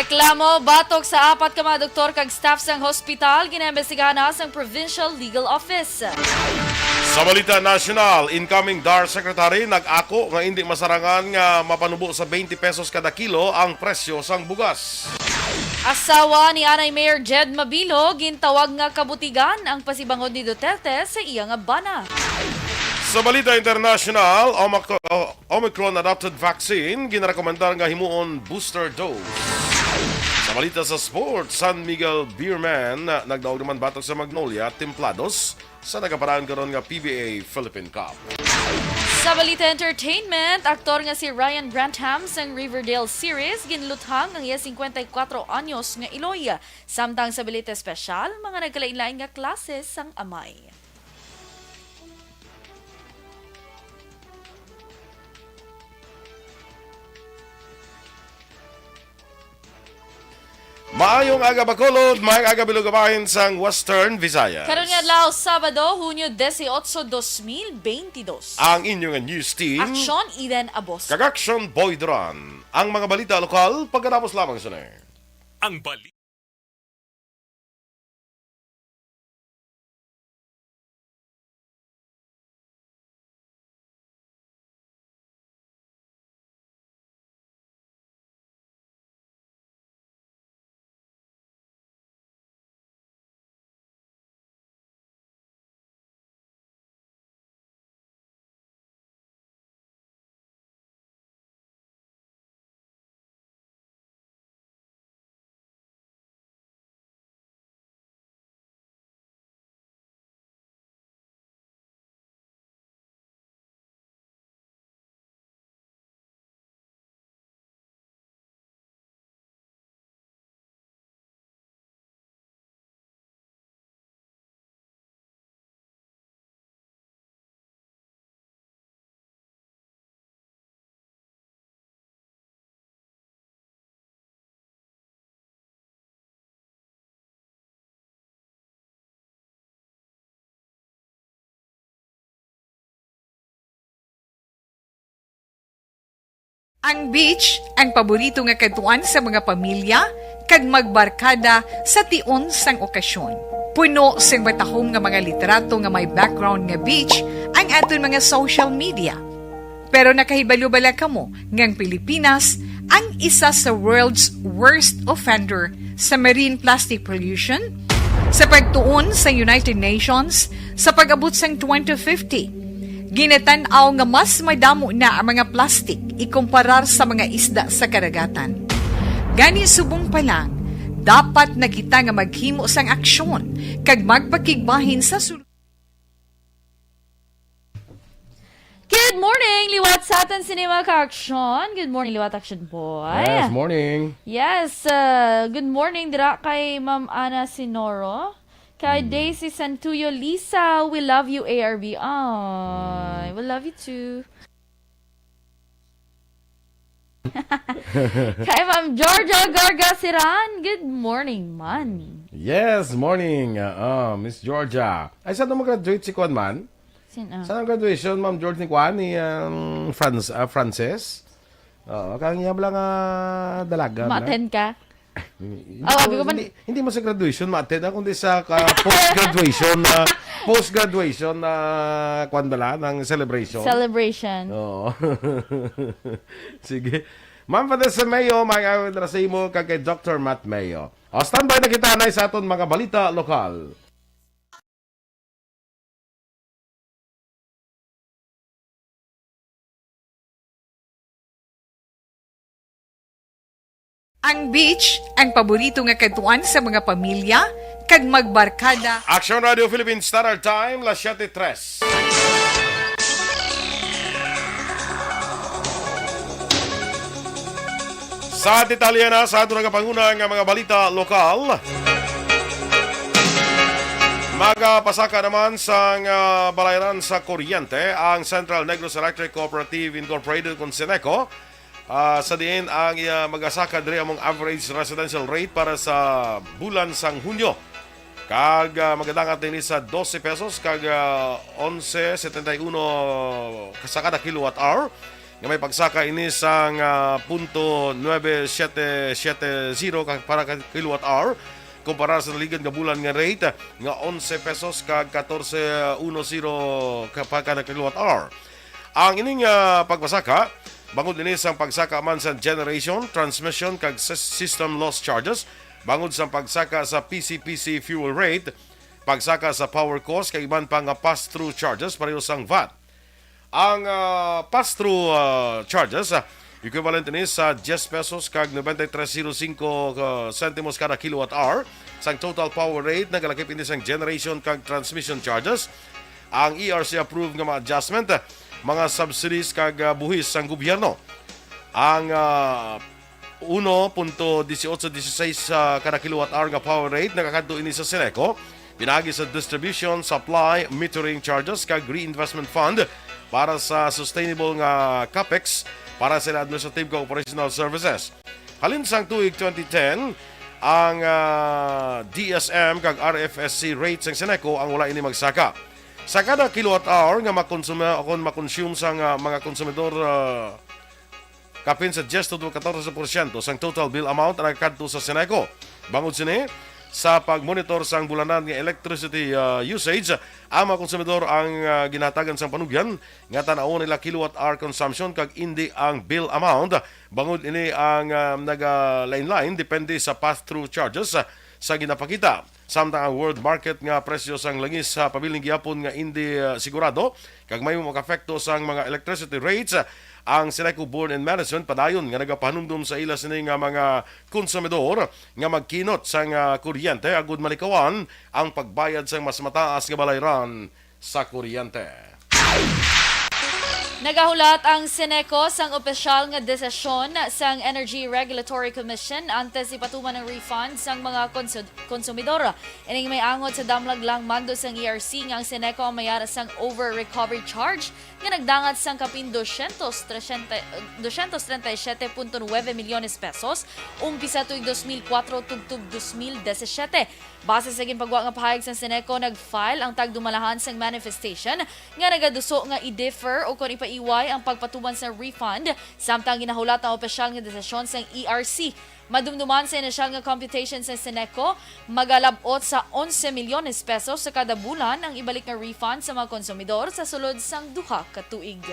Reklamo batok sa apat ka mga doktor kag staff sang hospital ginaimbestigahan na sang Provincial Legal Office. Sa balita national, incoming DAR Secretary nag-ako nga hindi masarangan nga mapanubo sa 20 pesos kada kilo ang presyo sang bugas. Asawa ni Anay Mayor Jed Mabilo gintawag nga kabutigan ang pasibangod ni Duterte sa iyang bana. Sa balita international, Omicron adopted vaccine ginarekomendar nga himuon booster dose. Sa balita sa sports, San Miguel Beerman nagdaog naman batok sa Magnolia Templados sa nagaparaan karon nga PBA Philippine Cup. Sa balita entertainment, aktor nga si Ryan Grantham sang Riverdale series ginluthang ang iya 54 anyos nga iloy. Samtang sa balita espesyal, mga nagkalain-lain nga klase sang amay. Maayong aga Bacolod, maayong aga Bilugabahin sang Western Visayas. Karon nga adlaw Sabado, Hunyo 18, 2022. Ang inyong news team, Aksyon Eden Abos. Kagaksyon Boy Duran. Ang mga balita lokal, pagkatapos lamang sa Ang bali. Ang beach ang paborito nga katuan sa mga pamilya kag magbarkada sa tion sang okasyon. Puno sang matahom nga mga literato nga may background nga beach ang aton mga social media. Pero nakahibalo-bala kamo ngang Pilipinas ang isa sa world's worst offender sa marine plastic pollution sa pagtuon sa United Nations sa pag-abot sang 2050. Ginatanaw nga mas madamo na ang mga plastic ikumparar sa mga isda sa karagatan. Gani subong pa lang, dapat na kita nga maghimo sang aksyon kag magpakigbahin sa Good morning! Liwat sa atin sinima ka-aksyon. Good morning, Liwat Action Boy. Yes, morning. Yes, good morning dira kay Ma'am Ana Sinoro. Kay Daisy Santuyo Lisa, we love you ARB. Ay, we love you too. Kay Ma'am Georgia Gargasiran, good morning man. Yes, morning, Miss Georgia. Ay, saan na mag-graduate si Kwan man? Saan ang graduation, Ma'am George ni Kwan, ni Frances? Oo, kang iyab lang dalaga. Ma-attend ka? Hindi mo sa graduation ma-attend kundi sa post-graduation na kwan bala ng celebration. Oo. Sige. Ma'am Vanessa Mayo, mag-awid na sa imo kay Dr. Matt Mayo. O, standby na kita na sa aton mga balita lokal. Ang beach ang paborito nga katuan sa mga pamilya kag magbarkada. Action Radio Philippines Standard Time, las 7:03. Sa detalye na sa ato nagapanguna nga mga balita lokal. Magapasaka naman sa balayran sa kuryente ang Central Negros Electric Cooperative Incorporated kung Seneco. Sa diin ang magasaka diri among average residential rate para sa bulan sang Hunyo. Kag magadangat din sa 12 pesos kag 11.71 sa kada kilowatt hour. nga may pagsaka ini sang .9770 para ka kilowatt hour kumpara sa naligan nga bulan nga rate nga 11 pesos kag 14.10 kada kilowatt hour. Ang ining pagpasaka bangod ini sang pagsaka man sa generation, transmission kag system loss charges, bangod sa pagsaka sa PCPC fuel rate, pagsaka sa power cost kag iban pa nga pass-through charges pareho sang VAT. Ang pass-through charges equivalent ini sa 10 pesos kag 93.05 centimos kada kilowatt hour. Sang total power rate nagalakip ini sang generation kag transmission charges. Ang ERC approved nga mga adjustment mga subsidies kag buhis sang gobyerno. Ang 1.1816 kada kilowatt hour nga power rate nakakadto ini sa Seneco pinagi sa distribution, supply, metering charges kag reinvestment fund para sa sustainable nga capex para sa administrative kag operational services. Halin sang tuig 2010 ang DSM kag RFSC rates sang Seneco ang wala ini magsaka. Sa kada kilowatt hour nga makonsume sang mga konsumidor kapin sa 10 to 14% sang total bill amount ang nakakadto sa Seneco. Bangod sini sa pagmonitor sang bulanan nga electricity usage, ang mga konsumidor ang ginatagan sang panugyan nga tan-awon nila kilowatt hour consumption kag hindi ang bill amount. Bangod ini ang naga-line-line depende sa pass-through charges sa ginapakita. Samtang ang world market nga presyo sang langis sa pabiling gihapon nga hindi sigurado kag may makapekto sang mga electricity rates, ang Seneco Board and Management padayon nga nagapahanumdum sa ila sini nga mga konsumidor nga magkinot sang kuryente agud malikawan ang pagbayad sang mas mataas nga balayran sa kuryente. Nagahulat ang Seneco sang opisyal nga desisyon sang Energy Regulatory Commission antes ipatuman ng refund sang mga konsumidor. Ining may angot sa damlag lang mando sang ERC nga ang Seneco ang mayara sang over-recovery charge nga nagdangat sang kapin 237.9 milyones pesos umpisa tuig 2004 tugtog 2017. Base sa ginpagwa nga pahayag sang Seneco, nag-file ang tagdumalahan sang manifestation nga nagaduso nga i-defer o kung ipaiway ang pagpatuman sa refund samtang ginahulat ang opisyal nga desisyon sang ERC. Madumduman sa inisyal nga computation sa Seneco, magalabot sa 11 milyones pesos sa kada bulan ang ibalik nga refund sa mga konsumidor sa sulod sang duha ka tuig.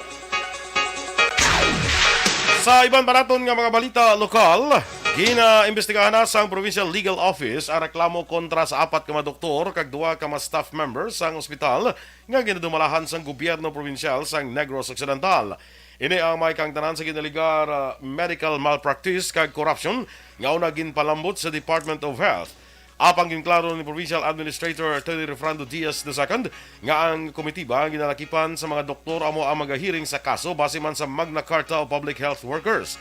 Sa ibang baraton nga mga balita lokal, ginaimbestigahan na sang Provincial Legal Office ang reklamo kontra sa 4 ka mga doktor kag 2 ka mga staff members sang ospital nga ginadumalahan sang gobyerno provincial sang Negros Occidental. Ini ang may kang tanan sa ginaligar medical malpractice kag corruption nga una ginpalambot sa Department of Health. Apang ginklaro ni Provincial Administrator Tony Refrando Diaz II nga ang komitiba ginalakipan sa mga doktor amo ang magahiring sa kaso base man sa Magna Carta of Public Health Workers.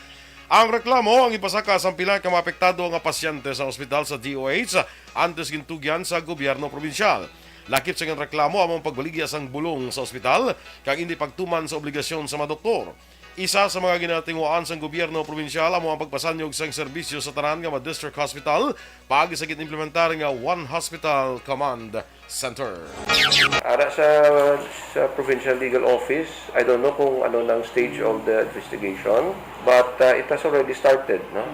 Ang reklamo ang ipasaka sa pila ka maapektado nga pasyente sa ospital sa DOH antes gintugyan sa gobyerno provinsyal. Lakip sa reklamo among pagbaligya sang bulong sa ospital kag hindi pagtuman sa obligasyon sa mga doktor. Isa sa mga ginatinguan sang gobyerno provinsyal amo ang pagpasanyog sang serbisyo sa tanan nga mga district hospital paagi sa ginimplementar nga One Hospital Command Center. Ara sa Provincial Legal Office, I don't know kung ano ng stage of the investigation, but it has already started. No?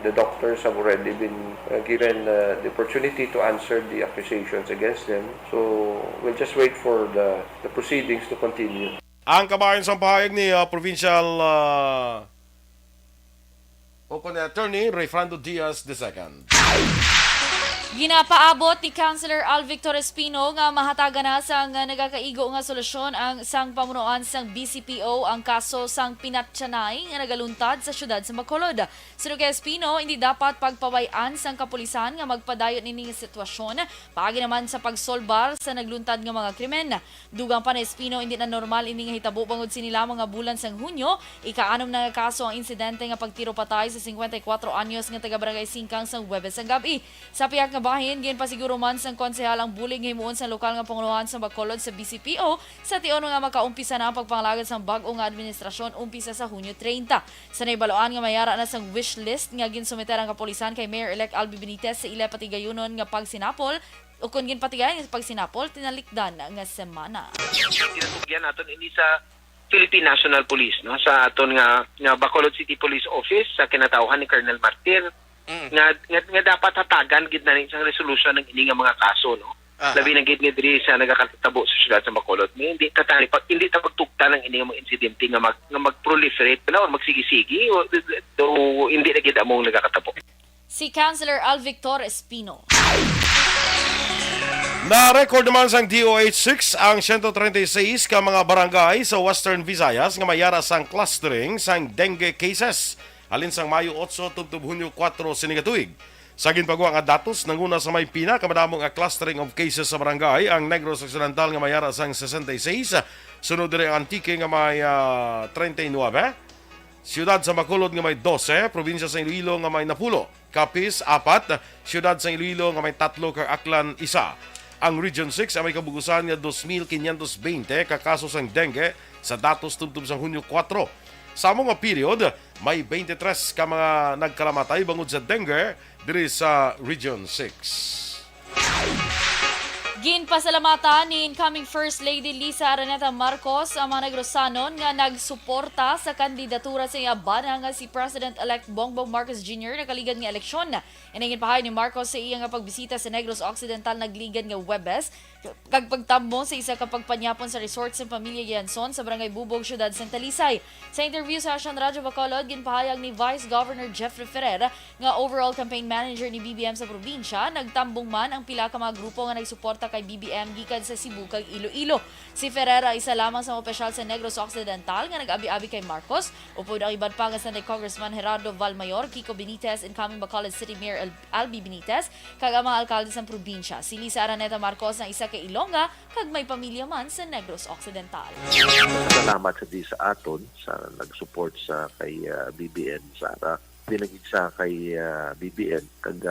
The doctors have already been given the opportunity to answer the accusations against them. So we'll just wait for the proceedings to continue. Ang kabayan sa pahayag ni Provincial Open Attorney Refrando Diaz II. Ginapaabot ni Councilor Al Victor Espino nga mahatagan na sang nagakaigo nga solusyon ang sang pamunuan sang BCPO ang kaso sang pinatsanay nga nagaluntad sa syudad sa Bacolod. Sino kay Espino, hindi dapat pagpabayaan sang kapulisan nga magpadayon ini nga sitwasyon paagi naman sa pagsolbar sa nagluntad nga mga krimen. Dugang pa ni Espino, hindi na normal ini nga hitabo bangod sinila mga bulan sang Hunyo, ika-6 na kaso ang insidente nga pagtiro patay sa 54 anyos nga taga-barangay Singkang sang Huwebes ang gabi. Sa piyak nga bahin, gin pasiguro man sang konsehal ang bulig himuon sa lokal nga pangunahan sa Bacolod sa BCPO sa tion nga makaumpisa na ang pagpangalagad sang bag-o nga administrasyon umpisa sa Hunyo 30. Sa naibaloan nga mayara na sang wish list nga ginsumiter ang kapulisan kay Mayor-elect Albi Benitez sa ila patigayunon nga pagsinapol o kung gin patigayon nga pagsinapol tinalikdan nga semana. Ginatugyan naton ini sa Philippine National Police no sa aton nga Bacolod City Police Office sa kinatawhan ni Colonel Martir nga dapat hatagan gid na sa resolution ng ini nga mga kaso no. Labi na gid nga diri sa nagakatabo sa syudad sa Bacolod. Hindi hindi ta pagtukta ng ini nga mga insidente nga mag-proliferate na or magsigi-sigi o hindi na gid among nagakatabo. Si Councilor Al Victor Espino. Na-record naman sang DOH-6 ang 136 ka mga barangay sa Western Visayas nga mayara sang clustering sang dengue cases. Alin sang Mayo 8 tubtob Hunyo 4 sinigatuig. Sa ginpagawa nga datos nanguna sa may pinakamadamong clustering of cases sa barangay ang Negros Occidental nga mayara sang 66, sunod diri ang Antique nga may 39, Siyudad sa Bacolod nga may 12, probinsya sa Iloilo nga may 10, Capiz 4, Siyudad sa Iloilo nga may 3 kag Aklan 1. Ang Region 6 ay may kabugusan nga 2,520 ka kaso sang dengue sa datos tubtob sa Hunyo 4. Sa mga period, may 23 ka mga nagkalamatay bangod sa dengue diri sa Region 6. Ginpasalamatan ni incoming First Lady Lisa Araneta Marcos ang mga Negrosanon nga nagsuporta sa kandidatura sa iyabana nga si President-elect Bongbong Marcos Jr. na kaligad nga eleksyon. Inangin pahay ni Marcos sa iya nga pagbisita sa Negros Occidental nagligad nga Webes kag pagtambo sa isa ka pagpanyapon sa resort sa pamilya Yanson sa Barangay Bubog, Syudad Sang Talisay. Sa interview sa Asian Radyo Bacolod, ginpahayag ni Vice Governor Jeffrey Ferrer nga overall campaign manager ni BBM sa probinsya, nagtambong man ang pila ka mga grupo nga nagsuporta kay BBM gikan sa Cebu kag Iloilo. Si Ferrer ay isa lamang sa mga opisyal sa Negros Occidental nga nag-abi-abi kay Marcos. Upod ang iban pa nga sa Congressman Gerardo Valmayor, Kiko Benitez, incoming Bacolod City Mayor Albi Benitez, kag ang mga alkalde sa probinsya. Si Lisa Araneta Marcos ang isa kay Ilongga kag may pamilya man sa Negros Occidental. Salamat sa di sa aton sa nag-support sa kay BBN Sara. Pinagig sa kay BBN kag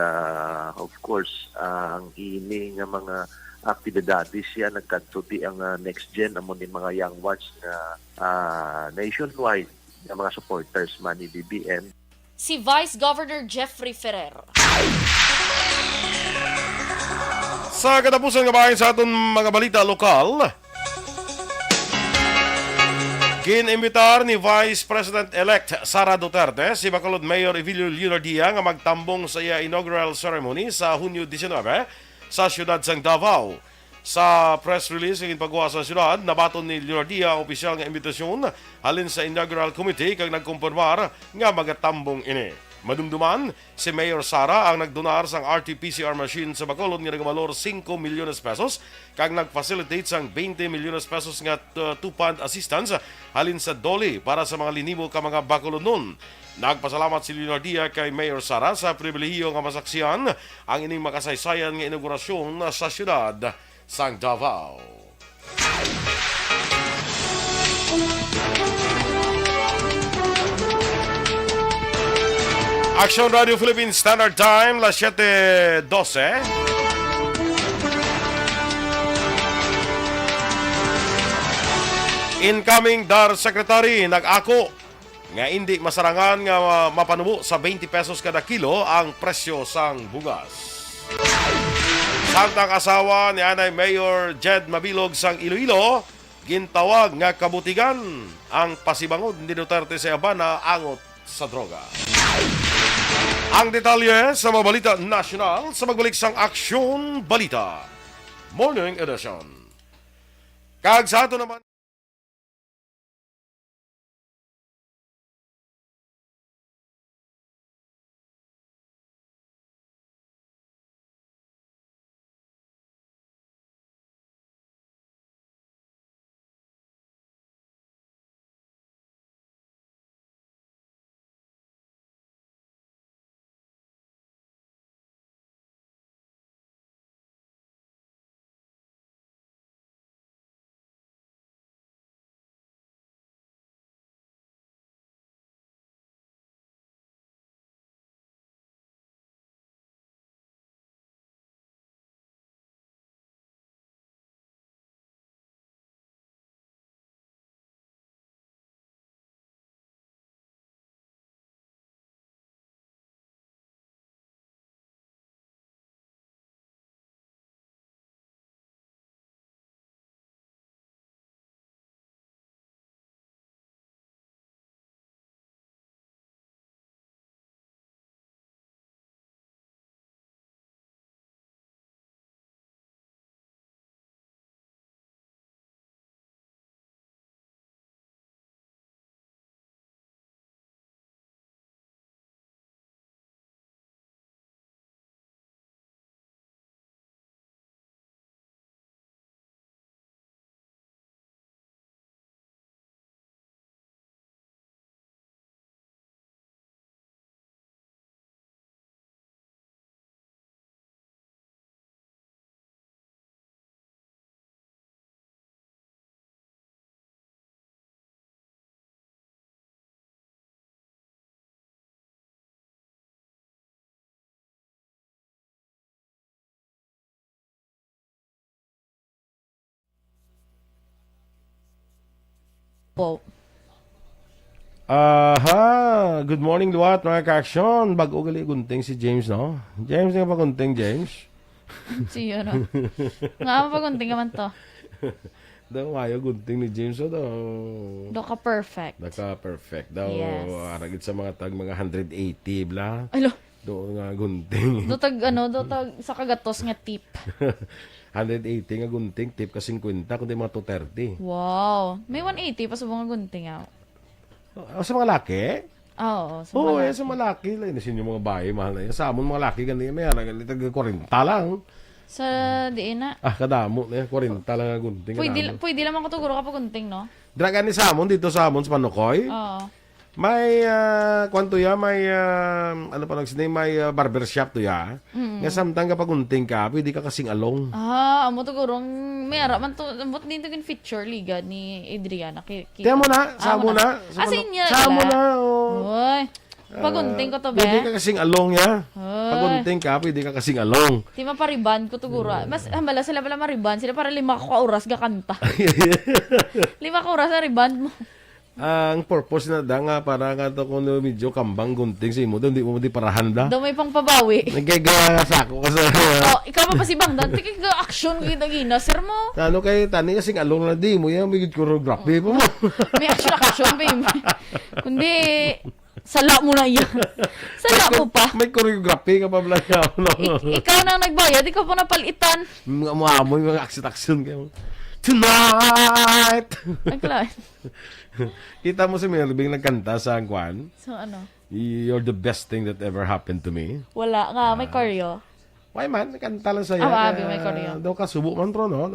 of course ang ini nga mga aktibidades siya nagkadto ang next gen among ni mga young ones na nationwide nga mga supporters man ni BBN. Si Vice Governor Jeffrey Ferrer. Sa katapusan nga bahin sa aton mga balita lokal, kinimbitar ni Vice President-elect Sara Duterte si Bacolod Mayor Evilio Leonardia nga magtambong sa iya inaugural ceremony sa Hunyo 19 sa siyudad sang Davao. Sa press release ng paggawa sa siyudad, nabaton ni Leonardia ang opisyal nga imbitasyon halin sa inaugural committee kag nagkumpirmar nga magatambong ini. Madumduman, si Mayor Sara ang nagdonar sang RT-PCR machine sa Bacolod nga nagabalor 5 milyones pesos kag nag-facilitate sang 20 milyones pesos nga two-pand assistance halin sa Doli para sa mga linibo ka mga Bacolodnon. Nagpasalamat si Leonardia kay Mayor Sara sa pribilehiyo nga masaksiyan ang ining makasaysayan nga inaugurasyon sa siyudad sang Davao. Action Radio Philippines Standard Time, las 7:12. Incoming DAR Secretary nag-ako nga hindi masarangan nga mapanubo sa 20 pesos kada kilo ang presyo sang bugas. Samtang asawa ni Anay Mayor Jed Mabilog sang Iloilo, gintawag nga kabutigan ang pasibangod ni Duterte sa Habana angot sa droga. Ang detalye sa mga balita nasyonal sa magbalik sang Aksyon Balita Morning Edition. Kag sa ato naman Po. Aha, good morning luwat mga ka-aksyon. Bago gali gunting si James, no? James, nga pa gunting, James? Siya, no? Nga pa gunting naman to. Daw, ayaw gunting ni James, o daw. Do ka perfect. Naka-perfect daw. Yes. Aragit sa mga tag, mga 180, bla. Alo, Doon nga gunting. do tag sa kagatos nga tip. 180 nga gunting, tip ka 50, kundi mga 230. Wow. May 180 pa sa mga gunting ah. O, sa mga laki? Oo, sa Oo, mga sa mga laki. Lainesin yung mga bahay, mahal na yan. Sa amon, mga laki, ganyan. May halagang 40 lang. sa diin na. Ah, kadamo na yan. 40 lang nga gunting. Pwede lang katuguro kapag gunting, no? Dragan ni Samon, dito sa amon, sa Panukoy. Oo. May, kwanto ya, may, ano pa nagsinay, may barbershop to ya. Nga samtang kapag gunting ka, pwede ka kasing along. Amo to gurong may ara man to amot dito kin feature liga ni Adriana. Kaya mo na, sa mo na. Sa inyo Sa mo na, oh. Hoy. Pagunting ko to be. Pwede ka kasing along ya. Hoy. Pag gunting ka, pwede ka kasing along. Di mapariban ko to guro. Mas hambala sila pala mariban. Sila para 5 ka oras ga kanta. 5 ka oras na riban mo. Ang purpose na da nga para nga to kung medyo kambang gunting sa imo, doon di mo di parahan da. Daw may pang pabawi. Nagkagaya nga sa ako kasi Ikaw pa si Bang Dan. Tika ga action kita gina sir mo. ano kay tani kasing along na di mo yan, may choreography po mo. May action babe. Kundi sala mo na yan. Sala mo pa. May choreography ka pa bala niya. No? Ikaw na nagbayad, ikaw pa napalitan. Mga maamoy, mga action kayo. Tonight! Naglaan. Kita mo si Melvin nagkanta sa Kwan. So ano? You're the best thing that ever happened to me. Wala nga, may choreo. Why man, nagkanta lang sa'yo. Abi, may choreo. Daw ka, subo man tro, no?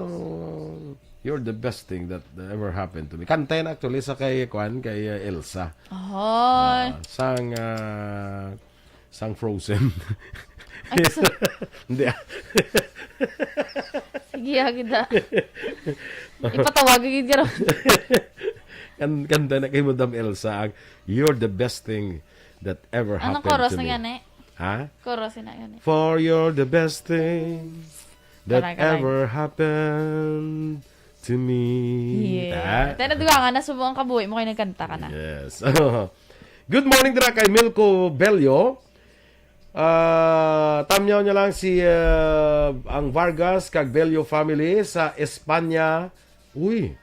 You're the best thing that ever happened to me. Kanta yun actually sa kay Kwan, kay Elsa. Ahoy. Sang Frozen. Ay, Hindi ah. sige, kita. Ipatawag agad ka rin. Kanta na kay Madam Elsa ang You're the best thing that ever Anong happened chorus to na me. yan eh? Ha? Chorus na yan eh. For you're the best thing that Kanay. ever happened to me. Yeah. Tayo na nga, nasubukan kabuhi mo kayo nagkanta ka na. Yes. Good morning dira kay Milko Bello. Tamyaw niya lang si ang Vargas kag Bello family sa Espanya. Uy,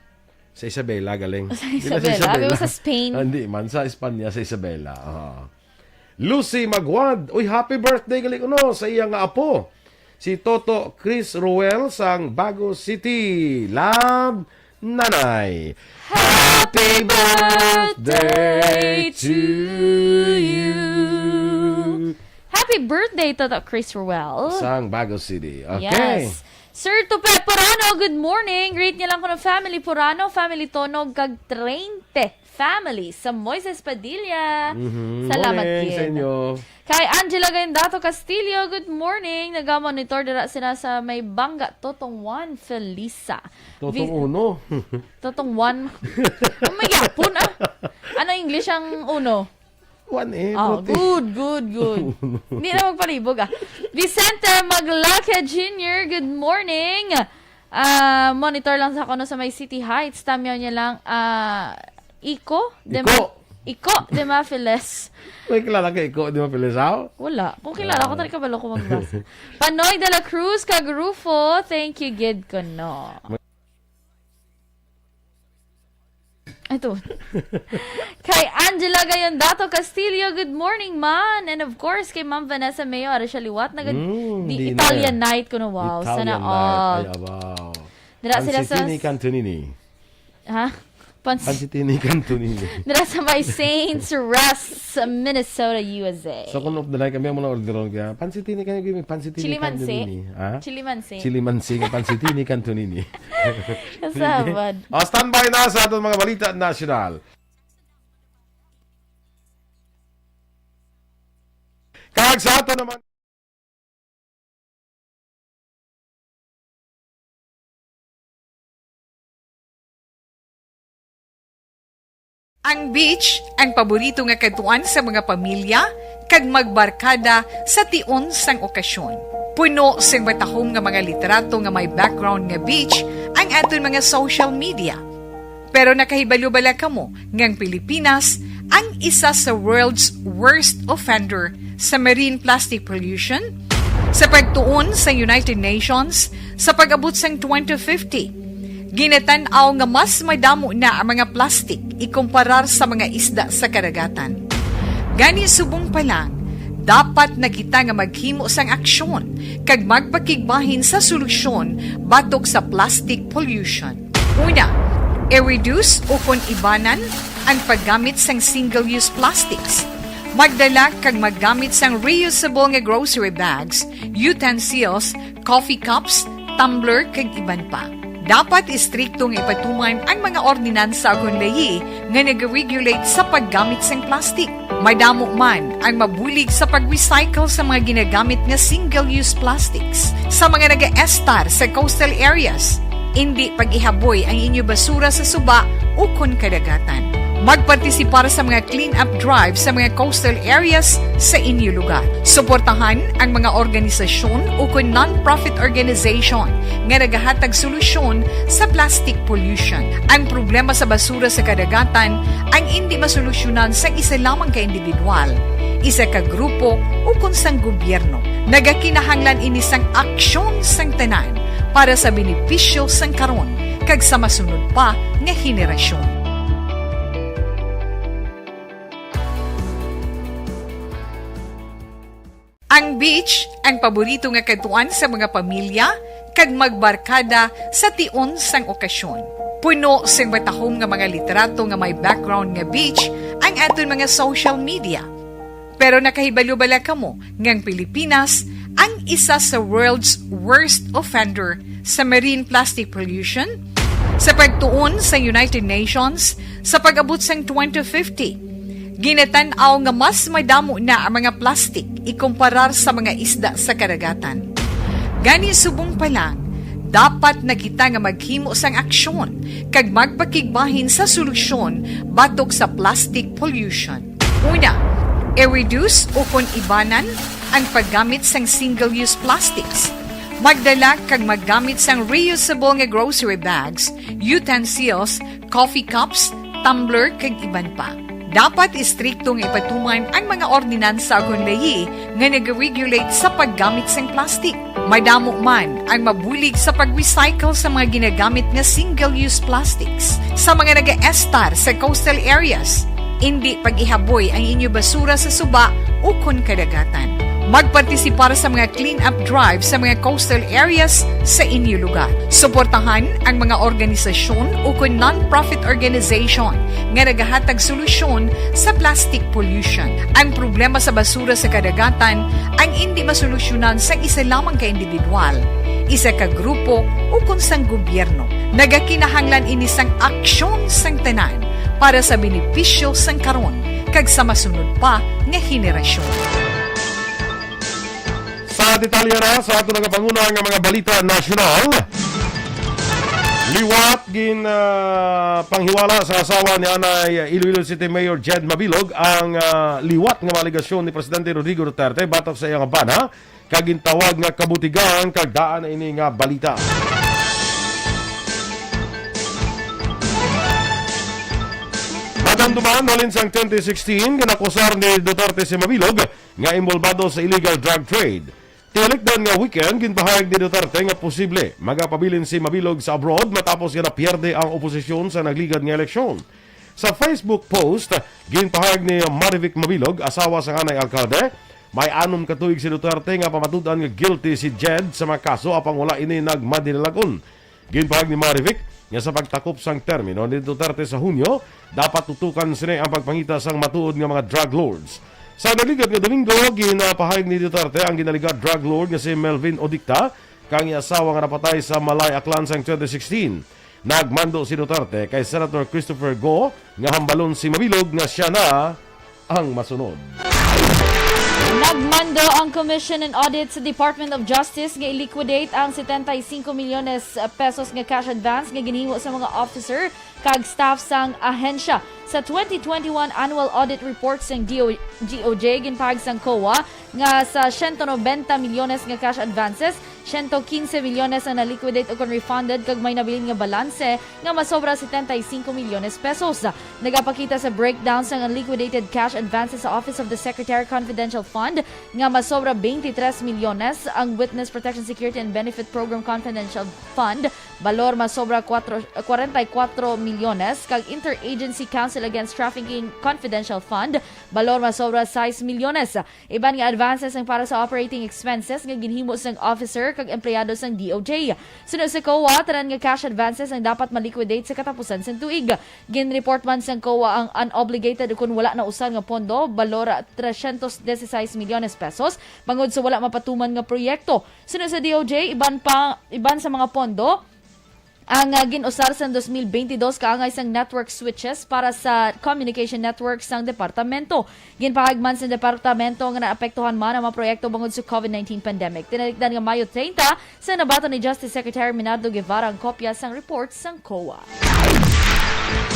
sa Isabela galing. Sa Isabela? Abi mo sa Spain? Hindi man, sa Espanya, sa Isabela. Lucy Magwad. Uy, happy birthday galing uno sa iyang apo. Si Toto Chris Ruel sang Bago City. Love, nanay. Happy birthday to you. Happy birthday, Toto Chris Ruel. Sang Bago City. Okay. Yes. Sir Tupe Purano, good morning. Greet niya lang ko ng family Purano, family Tonog, kag 30 family sa Moises Padilla. Salamat Morning kid. sa inyo. Kay Angela Gayendato Castillo, good morning. Naga-monitor dira sila sa may bangga Totong Juan Felisa. Totong uno. Totong Juan. Oh, may yapon ah. Ano English ang uno? One Oh, puti. good. Hindi na magpalibog ah. Vicente Maglake Jr., good morning. Monitor lang sa kono sa may City Heights. Tamyaw niya lang, Iko de Mafiles. May kilala kay Iko, di mo pilisaw? Wala. Kung kilala ko, talaga kabalo ko magbasa. Panoy de la Cruz, kag Rufo, thank you, gid ko no. Ito. Kay Angela Gayendato Castillo, good morning, man. And of course, kay Ma'am Vanessa Mayo, ara siya liwat. di Italian na. night ko na, wow. Italian Sana night. all. Ay, abaw. Dira sila sa... Pansitini Cantonini. Ha? Pansitini Cantonini. Dira sa may Saints Rest sa Minnesota, USA. So kung na kami ang mga orderon kaya, pansitini kayo gawin, pansitini Chilimansi. Cantonini. Ha? Chilimansi. Chilimansi, pansitini Cantonini. Kasabad. Standby na sa atong mga balita nasyonal. Kag sa ato naman Ang beach ang paborito nga katuan sa mga pamilya kag magbarkada sa tion sang okasyon. Puno sing matahom nga mga litrato nga may background nga beach ang aton mga social media. Pero nakahibalo-bala kamo ngang Pilipinas ang isa sa world's worst offender sa marine plastic pollution? Sa pagtuon sa United Nations, sa pag-abot sang 2050, ginatanaw nga mas madamo na ang mga plastic ikumparar sa mga isda sa karagatan. Gani subong pa lang, dapat na kita nga maghimo sang aksyon kag magpakigbahin sa solusyon batok sa plastic pollution. Una, i-reduce o kung ibanan ang paggamit sang single-use plastics. Magdala kag maggamit sang reusable nga grocery bags, utensils, coffee cups, tumbler kag iban pa. Dapat istriktong ipatuman ang mga ordinansa akong layi nga nag-regulate sa paggamit sang plastic. Madamo man ang mabulig sa pag-recycle sa mga ginagamit nga single-use plastics. Sa mga nag-estar sa coastal areas, hindi pag-ihaboy ang inyo basura sa suba o kon kadagatan. Magpartisipar sa mga clean-up drive sa mga coastal areas sa inyo lugar. Suportahan ang mga organisasyon o kung non-profit organization nga nagahatag solusyon sa plastic pollution. Ang problema sa basura sa kadagatan ang hindi masolusyonan sa isa lamang ka individual, isa ka grupo o kung sang gobyerno. Nagakinahanglan ini sang aksyon sang tanan para sa benepisyo sang karon kag sa masunod pa nga henerasyon. Ang beach ang paborito nga katuan sa mga pamilya kag magbarkada sa tion sang okasyon. Puno sang matahom nga mga literato nga may background nga beach ang aton mga social media. Pero nakahibalo-bala kamo ngang Pilipinas ang isa sa world's worst offender sa marine plastic pollution? Sa pagtuon sa United Nations, sa pag-abot sang 2050, ginatanaw nga mas madamo na ang mga plastic ikumparar sa mga isda sa karagatan. Gani subong pa lang, dapat na kita nga maghimo sang aksyon kag magpakigbahin sa solusyon batok sa plastic pollution. Una, i-reduce o kung ibanan ang paggamit sang single-use plastics. Magdala kag maggamit sang reusable nga grocery bags, utensils, coffee cups, tumbler kag iban pa. Dapat istriktong ipatuman ang mga ordinansa akong layi nga nag-regulate sa paggamit sang plastic. Madamo man ang mabulig sa pag-recycle sa mga ginagamit nga single-use plastics. Sa mga nag-estar sa coastal areas, hindi pag-ihaboy ang inyo basura sa suba o kon kadagatan. Magpartisipar sa mga clean-up drive sa mga coastal areas sa inyo lugar. Suportahan ang mga organisasyon o kung non-profit organization nga nagahatag solusyon sa plastic pollution. Ang problema sa basura sa kadagatan ang hindi masolusyonan sa isa lamang ka individual, isa ka grupo o kung sang gobyerno. Nagakinahanglan ini sang aksyon sang tanan para sa benepisyo sang karon kag sa masunod pa nga henerasyon. Sa detalye na sa ato nagapanguna nga mga balita nasyonal, liwat panghiwala sa asawa ni Anay Iloilo City Mayor Jed Mabilog ang liwat nga maligasyon ni Presidente Rodrigo Duterte batok sa iyang bana kag gintawag nga kabutigan kag daan ini nga balita. Nadamduman nalin sang 2016 ganakusar ni Duterte si Mabilog nga involvado sa illegal drug trade. Tiyalikdan nga weekend, ginpahayag ni Duterte nga posible magapabilin si Mabilog sa abroad matapos nga napierde ang oposisyon sa nagligad nga eleksyon. Sa Facebook post, ginpahayag ni Marivic Mabilog, asawa sa kanay alkalde, may 6 katuig si Duterte nga pamatudan nga guilty si Jed sa mga kaso apang wala ini nagmadinilagon. Ginpahayag ni Marivic nga sa pagtakop sang termino ni Duterte sa Hunyo, dapat tutukan sila ang pagpangita sang matuod nga mga drug lords. Sa nagligad nga Domingo, ginapahayag ni Duterte ang ginaligad drug lord nga si Melvin Odicta kang asawa nga napatay sa Malay Aklan sang 2016. Nagmando si Duterte kay Senator Christopher Go nga hambalon si Mabilog nga siya na ang masunod. Nagmando ang Commission and Audit sa Department of Justice nga i-liquidate ang 75 milyones pesos nga cash advance nga ginhimo sa mga officer kag staff sang ahensya. Sa 2021 annual audit report sang DOJ ginpahag sang COA nga sa 190 milyones nga cash advances, 115 milyones ang na-liquidate o refunded kag may nabilin nga balanse nga masobra 75 milyones pesos. Nagapakita sa breakdown sang unliquidated cash advances sa Office of the Secretary Confidential Fund nga masobra 23 milyones, ang Witness Protection Security and Benefit Program Confidential Fund balor masobra 44 milyones, kag Interagency Council Against Trafficking Confidential Fund balor masobra 6 milyones. Iban nga advances ang para sa operating expenses nga ginhimo sang officer kag empleyado sang DOJ. Sunod sa COA, tanan nga cash advances ang dapat maliquidate sa katapusan sang tuig. Ginreport man sang COA ang unobligated kung wala na usan nga pondo balor 316 milyones pesos bangod sa wala mapatuman nga proyekto. Sunod sa DOJ, iban sa mga pondo ang ginusar sa 2022 kaangay sang network switches para sa communication network sang departamento. Ginpahag man sa departamento nga naapektuhan man ang mga proyekto bangod sa COVID-19 pandemic. Tinalikdan nga Mayo 30 sa nabato ni Justice Secretary Minardo Guevara ang kopya sang report sang COA.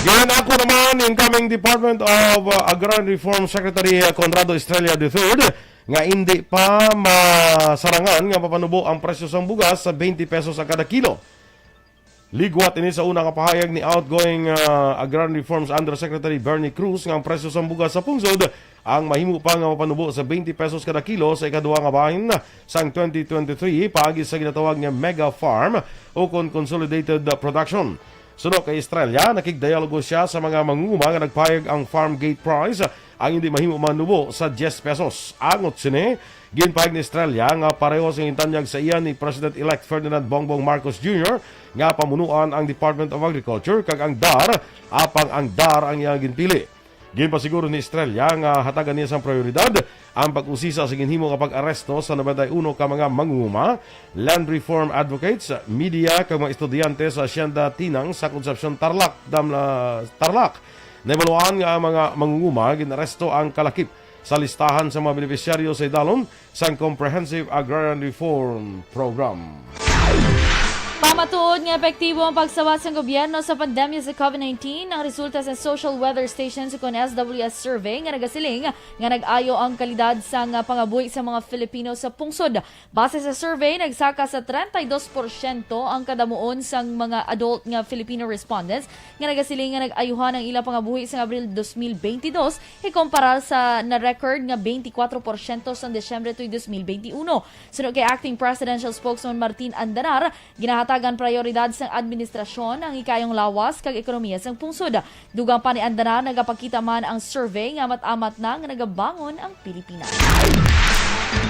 Yan ako naman, incoming Department of Agrarian Reform Secretary Conrado Estrella III nga hindi pa masarangan nga mapanubo ang presyo sang bugas sa 20 pesos ang kada kilo. Ligwat ini sa unang kapahayag ni outgoing Agrarian Reforms Undersecretary Bernie Cruz nga ang presyo sa bugas sa pungsod ang mahimo pa nga mapanubo sa 20 pesos kada kilo sa ikaduha nga bahin sang 2023 paagi sa ginatawag nga Mega Farm o Consolidated Production. Sunod kay Estrella, nakigdialogo siya sa mga mangunguma nga nagpahayag ang farm gate price ang hindi mahimo manubo sa 10 pesos. Angot sini, ginpahayag ni Estrella nga pareho sa intanyag sa iya ni President-elect Ferdinand Bongbong Marcos Jr. nga pamunuan ang Department of Agriculture kag ang DAR, apang ang DAR ang iyang ginpili. Ginpasiguro ni Estrella nga hatagan niya sang prioridad ang pag-usisa sa ginhimo nga pag-aresto sa 91 ka mga mangunguma, land reform advocates, media kag mga estudyante sa Hacienda Tinang sa Concepcion Tarlac. Naibaluan nga ang mga mangunguma ginaresto ang kalakip sa listahan sa mga benepisyaryo sa idalom sa Comprehensive Agrarian Reform Program. Pamatuod nga epektibo ang pagsawat sa gobyerno sa pandemya sa COVID-19 ang resulta sa social weather stations kon SWS survey nga nagasiling nga nag-ayo ang kalidad sa pangabuhi sa mga Filipino sa pungsod. Base sa survey, nagsaka sa 32% ang kadamuon sang mga adult nga Filipino respondents nga nagasiling nga nag-ayuhan ang ilang pangabuhi sa Abril 2022 ikumpara sa na-record nga 24% sa Desyembre 2021. Sunod kay Acting Presidential Spokesman Martin Andanar, ginahatagan prioridad sang administrasyon ang ikayong lawas kag ekonomiya sang pungsod. Dugang pa ni Andanar, nagapakita man ang survey nga mat-amat na nga nagabangon ang Pilipinas.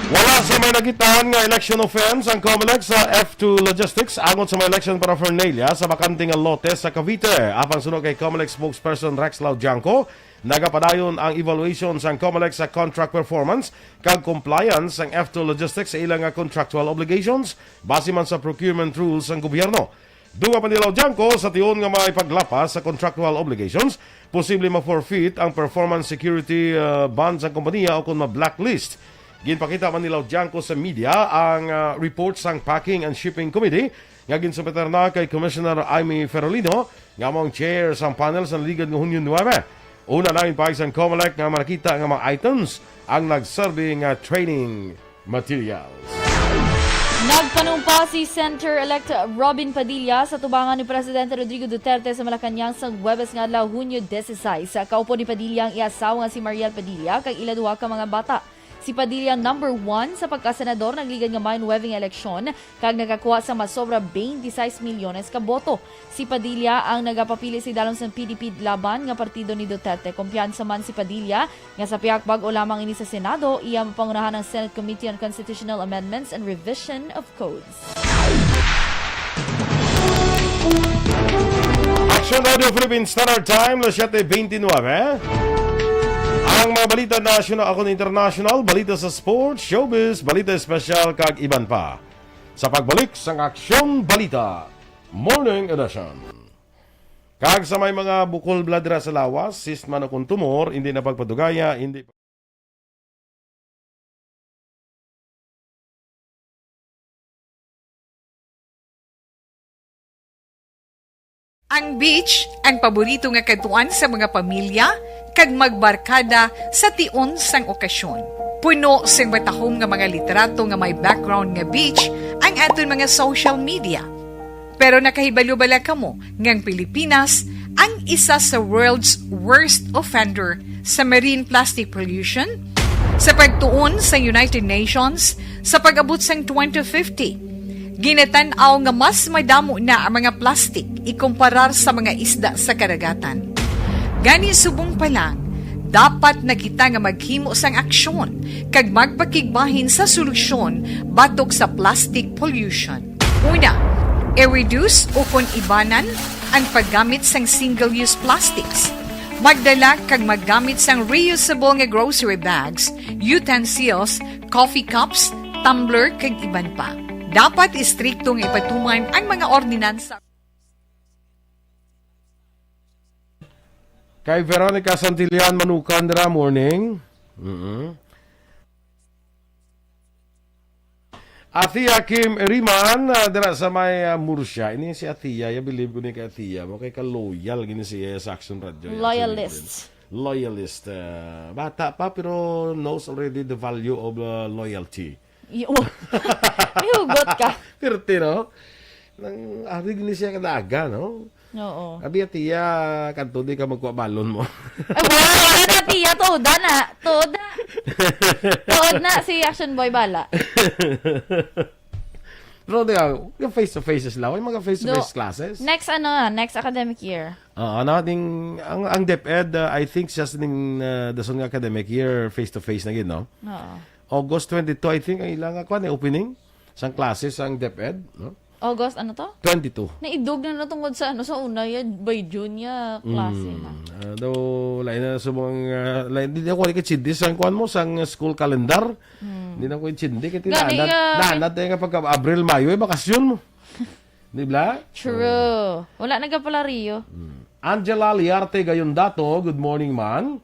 Wala sa may nagitan nga election offense ang COMELEC sa F2 Logistics angon sa may election paraphernalia sa bakanting lote sa Cavite. Apan sunod kay COMELEC spokesperson Rex Laudianco, nagapadayon ang evaluation sang COMELEC sa contract performance kag compliance sang F2 Logistics sa ilang contractual obligations base man sa procurement rules sang gobyerno. Dunga pa ni Laudianco sa tiyon nga may paglapas sa contractual obligations, posible ma-forfeit ang performance security bonds ang kompanya o kung ma-blacklist. Ginpakita man ni Laudianco sa media ang report sang Packing and Shipping Committee nga ginsumiter na kay Commissioner Amy Ferolino nga mong chair sang panel sa Ligad ng Hunyo 9. Una na ipahig sang COMELEC nga makita nga mga items ang nagserve nga training materials. Nagpanumpa si Senator-elect Robin Padilla sa tubangan ni Presidente Rodrigo Duterte sa Malacañang sa Huwebes nga adlaw Hunyo 16. Sa kaupo ni Padilla ang iasawa nga si Mariel Padilla kag ila duha ka mga bata. Si Padilla number 1 sa pagkasenador nagligad nga Mayon Webing eleksyon kag nakakuha sa masobra 26 milyones ka boto. Si Padilla ang nagapapili sa dalong sa PDP laban nga partido ni Duterte. Kumpiyansa man si Padilla nga sa pihakbag o lamang ini sa Senado, iya mapangunahan ng Senate Committee on Constitutional Amendments and Revision of Codes. Action Radio Philippines Standard Time, 7:29. Ang mga balita national ako international, balita sa sports, showbiz, balita espesyal kag iban pa. Sa pagbalik sang Aksyon Balita, Morning Edition. Kag sa may mga bukol bladra sa lawas, cyst man o kung tumor, hindi na pagpadugaya, hindi Ang beach ang paborito nga katuan sa mga pamilya kag magbarkada sa tion sang okasyon. Puno sing batahom nga mga literato nga may background nga beach ang aton mga social media. Pero nakahibalo-bala kamo ngang Pilipinas ang isa sa world's worst offender sa marine plastic pollution? Sa pagtuon sa United Nations sa pag-abot sang 2050, ginatanaw nga mas madamo na ang mga plastic ikumparar sa mga isda sa karagatan. Gani subong pa lang, dapat na kita nga maghimo sang aksyon kag magpakigbahin sa solusyon batok sa plastic pollution. Una, i-reduce o kung ibanan ang paggamit sang single-use plastics. Magdala kag maggamit sang reusable nga grocery bags, utensils, coffee cups, tumbler kag iban pa. Dapat istriktong ipatuman ang mga ordinansa. Kay Veronica Santillan Manukan dira morning. Atia Kim Eriman dira sa may Murcia. Ini si Atia, ya believe ko ni kay Atia. Mo kay ka-loyal gini si sa Action Radio. Loyalist. Loyalist. Bata pa pero knows already the value of loyalty. May hugot ka. Pirti, no? Nang ari gini siya kanaga, no? Oo. Abi Atia, kanto di ka magkuha balon mo. Ay, wow! Wala na, tiya. Toda na. Toda. Tood na si Action Boy Bala. Pero di ka, yung face-to-faces lang. Yung mga face-to-face classes. Next academic year. Ang DepEd, I think just ning dason nga academic year, face-to-face na gid, no? Oo. August 22, I think, ang ilang opening sang classes ang DepEd, no? August, ano to? 22. Naidog na natungkol sa sa una yan, by June ya, klase na. Though, lain na sa mga, hindi na ko ikitsindi sang kuan mo, sang school calendar. Hindi na ko ikitsindi, kaya tinanad tayo nga pagka Abril, Mayo, bakasyon mo. Di ba? True. Wala nagapala Rio. Angela Liarte Gayondato, good morning man.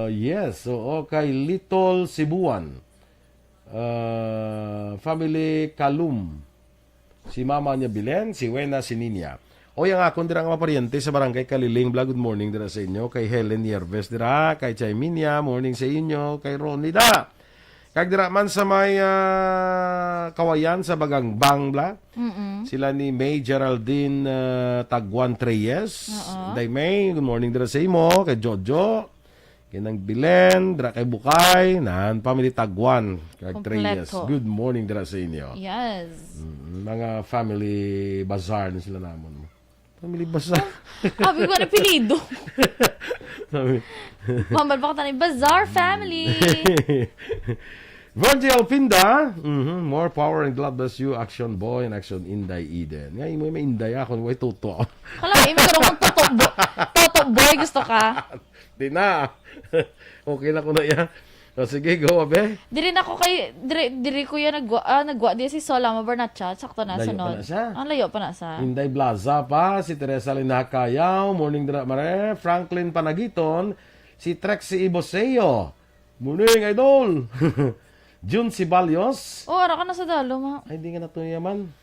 Yes, so kay Little Cebuan. Family Kalum. Si mama niya Bilen, si Wena, si Ninya. O yung akong dira nga mapariente sa barangay Kaliling, good morning dira sa inyo. Kay Helen Yerves dira, kay Chay Minya, morning sa inyo. Kay Ronnie da. Kag dira man sa may kawayan sa Bagang Bangla. Sila ni May Geraldine Taguan Treyes. Day May, good morning dira sa imo. Kay Jojo. Kinang Bilen, dira kay Bukay, nan family Taguan, kay Treyes. Good morning dira sa inyo. Yes. Mga family bazaar na sila namon. Family bazaar. Abi ko na pilido. Mambal pa ka Bazaar family. Virgil Pinda, more power and God bless you, Action Boy and Action Inday Eden. Nga, mo may Inday ako, way tuto. Kala, may karong toto boy, gusto ka? Di na. Okay na ko na yan. O, sige, go, abe. Diri na ko kay, diri ko yan nagwa di si Sola Mabernatcha, sakto na Layo sunod. pa na siya. Ang layo pa na sa. Inday Blaza pa, si Teresa Linakayaw, morning dra mare, Franklin Panagiton, si Trexie Iboseo. Morning, idol. June Sibalios. Ara ka na sa dalo, ma. Ay, hindi nga natuyaman.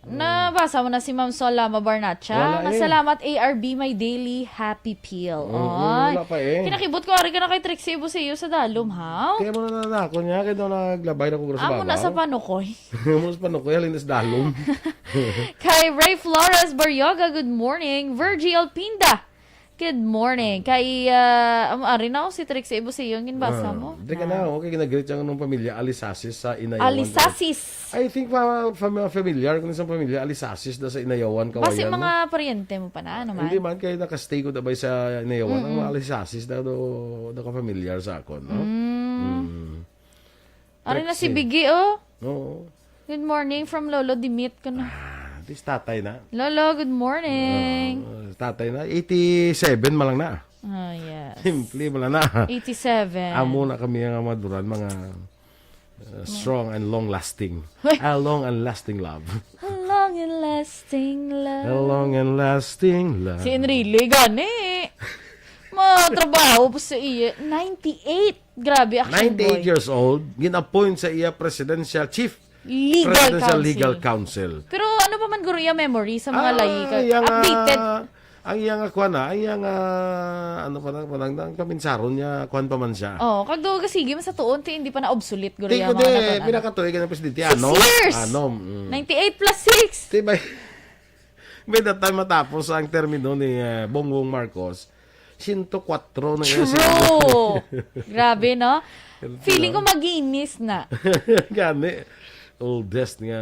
Nabasa mo na si Ma'am Sola Mabarnacha. Wala eh. Salamat ARB, my daily happy peel. Ay, wala pa eh. kinakibot ko, ari ka na kay Trixie Iboseo sa dalom, ha? Kaya mo na nanako niya, kaya daw naglabay na kong sa babaw. Amo na sa panukoy. Amo na sa panukoy, halinas dalom. Kay Ray Flores Baryoga, good morning. Virgil Pinda, good morning. Kay, ari na si Trixie Iboseo, yung ginbasa mo. Hindi ka na, okay, ginag-greet siya ng pamilya, Alisasis sa Inayawan. Alisasis. I think familiar kung isang pamilya, Alisasis na sa Inayawan, Kawayan. Basi mga pariente mo pa na, ano man? Hindi man, kaya nakastay ko dabay sa Inayawan. Ang mga Alisasis na do ka-familiar sa akon, no? Ari na si Biggie, oh. Oo. Good morning from Lolo Dimit ko na. This tatay na. Lolo, good morning. Tatay na. 87 malang na. Ah, yes. Simple malang na. 87. Amo na kami ang maduran, mga strong and long-lasting. A long and lasting love. A long and lasting love. A long and lasting love. Si Enrile, gani. Matrabaho po sa iya. 98. Grabe, action 98 boy. years old, gin-appoint sa iya presidential chief Legal presidential counsel. legal counsel. Pero ano ano pa man guro yung memory sa mga layi? iyang, Updated. ang iyang kuan ang iyang ano pa nang kaminsaron niya kuan pa man siya. Oh, kag do sige man sa tuon ti hindi pa na obsolete guro Di yung ko mga de natan. pinakatuig ng presidente 6 years! Ano? 98 plus 6. Di ba? By that time matapos ang termino ni Bongbong Marcos, 104 na yan True. Grabe, no? Feeling ko maginis na. Gani. Oldest nga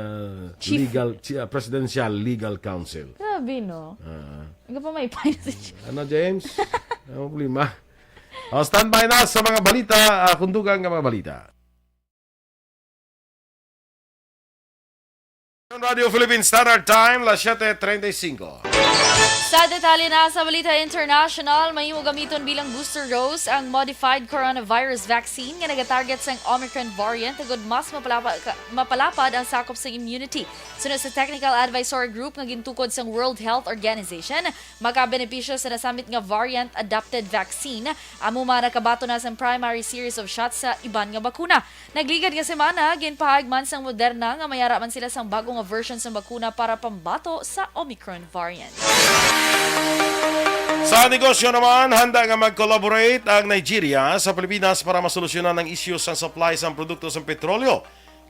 Presidential Legal Council. Grabe, no? Ang pa may pinance. Ano, James? Ano problema? Standby na sa mga balita, kundugan ng mga balita. Radio Philippines Standard Time, las 7:35. Sa detalye na sa Balita International, may gamiton bilang booster dose ang modified coronavirus vaccine nga nagatarget sa Omicron variant agud mas mapalapad ang sakop sa immunity. Sunod sa Technical Advisory Group nga gintukod sa World Health Organization, makabenepisyo sa nasamit nga variant-adapted vaccine, amo nakabato na sa primary series of shots sa iban nga bakuna. Nagligad nga semana, ginpahayag man sang Moderna nga mayara man sila sang bagong nga version sa bakuna para pambato sa Omicron variant. Sa negosyo naman, handa nga mag-collaborate ang Nigeria sa Pilipinas para masolusyonan ang issues sa supply sa produkto sa petrolyo.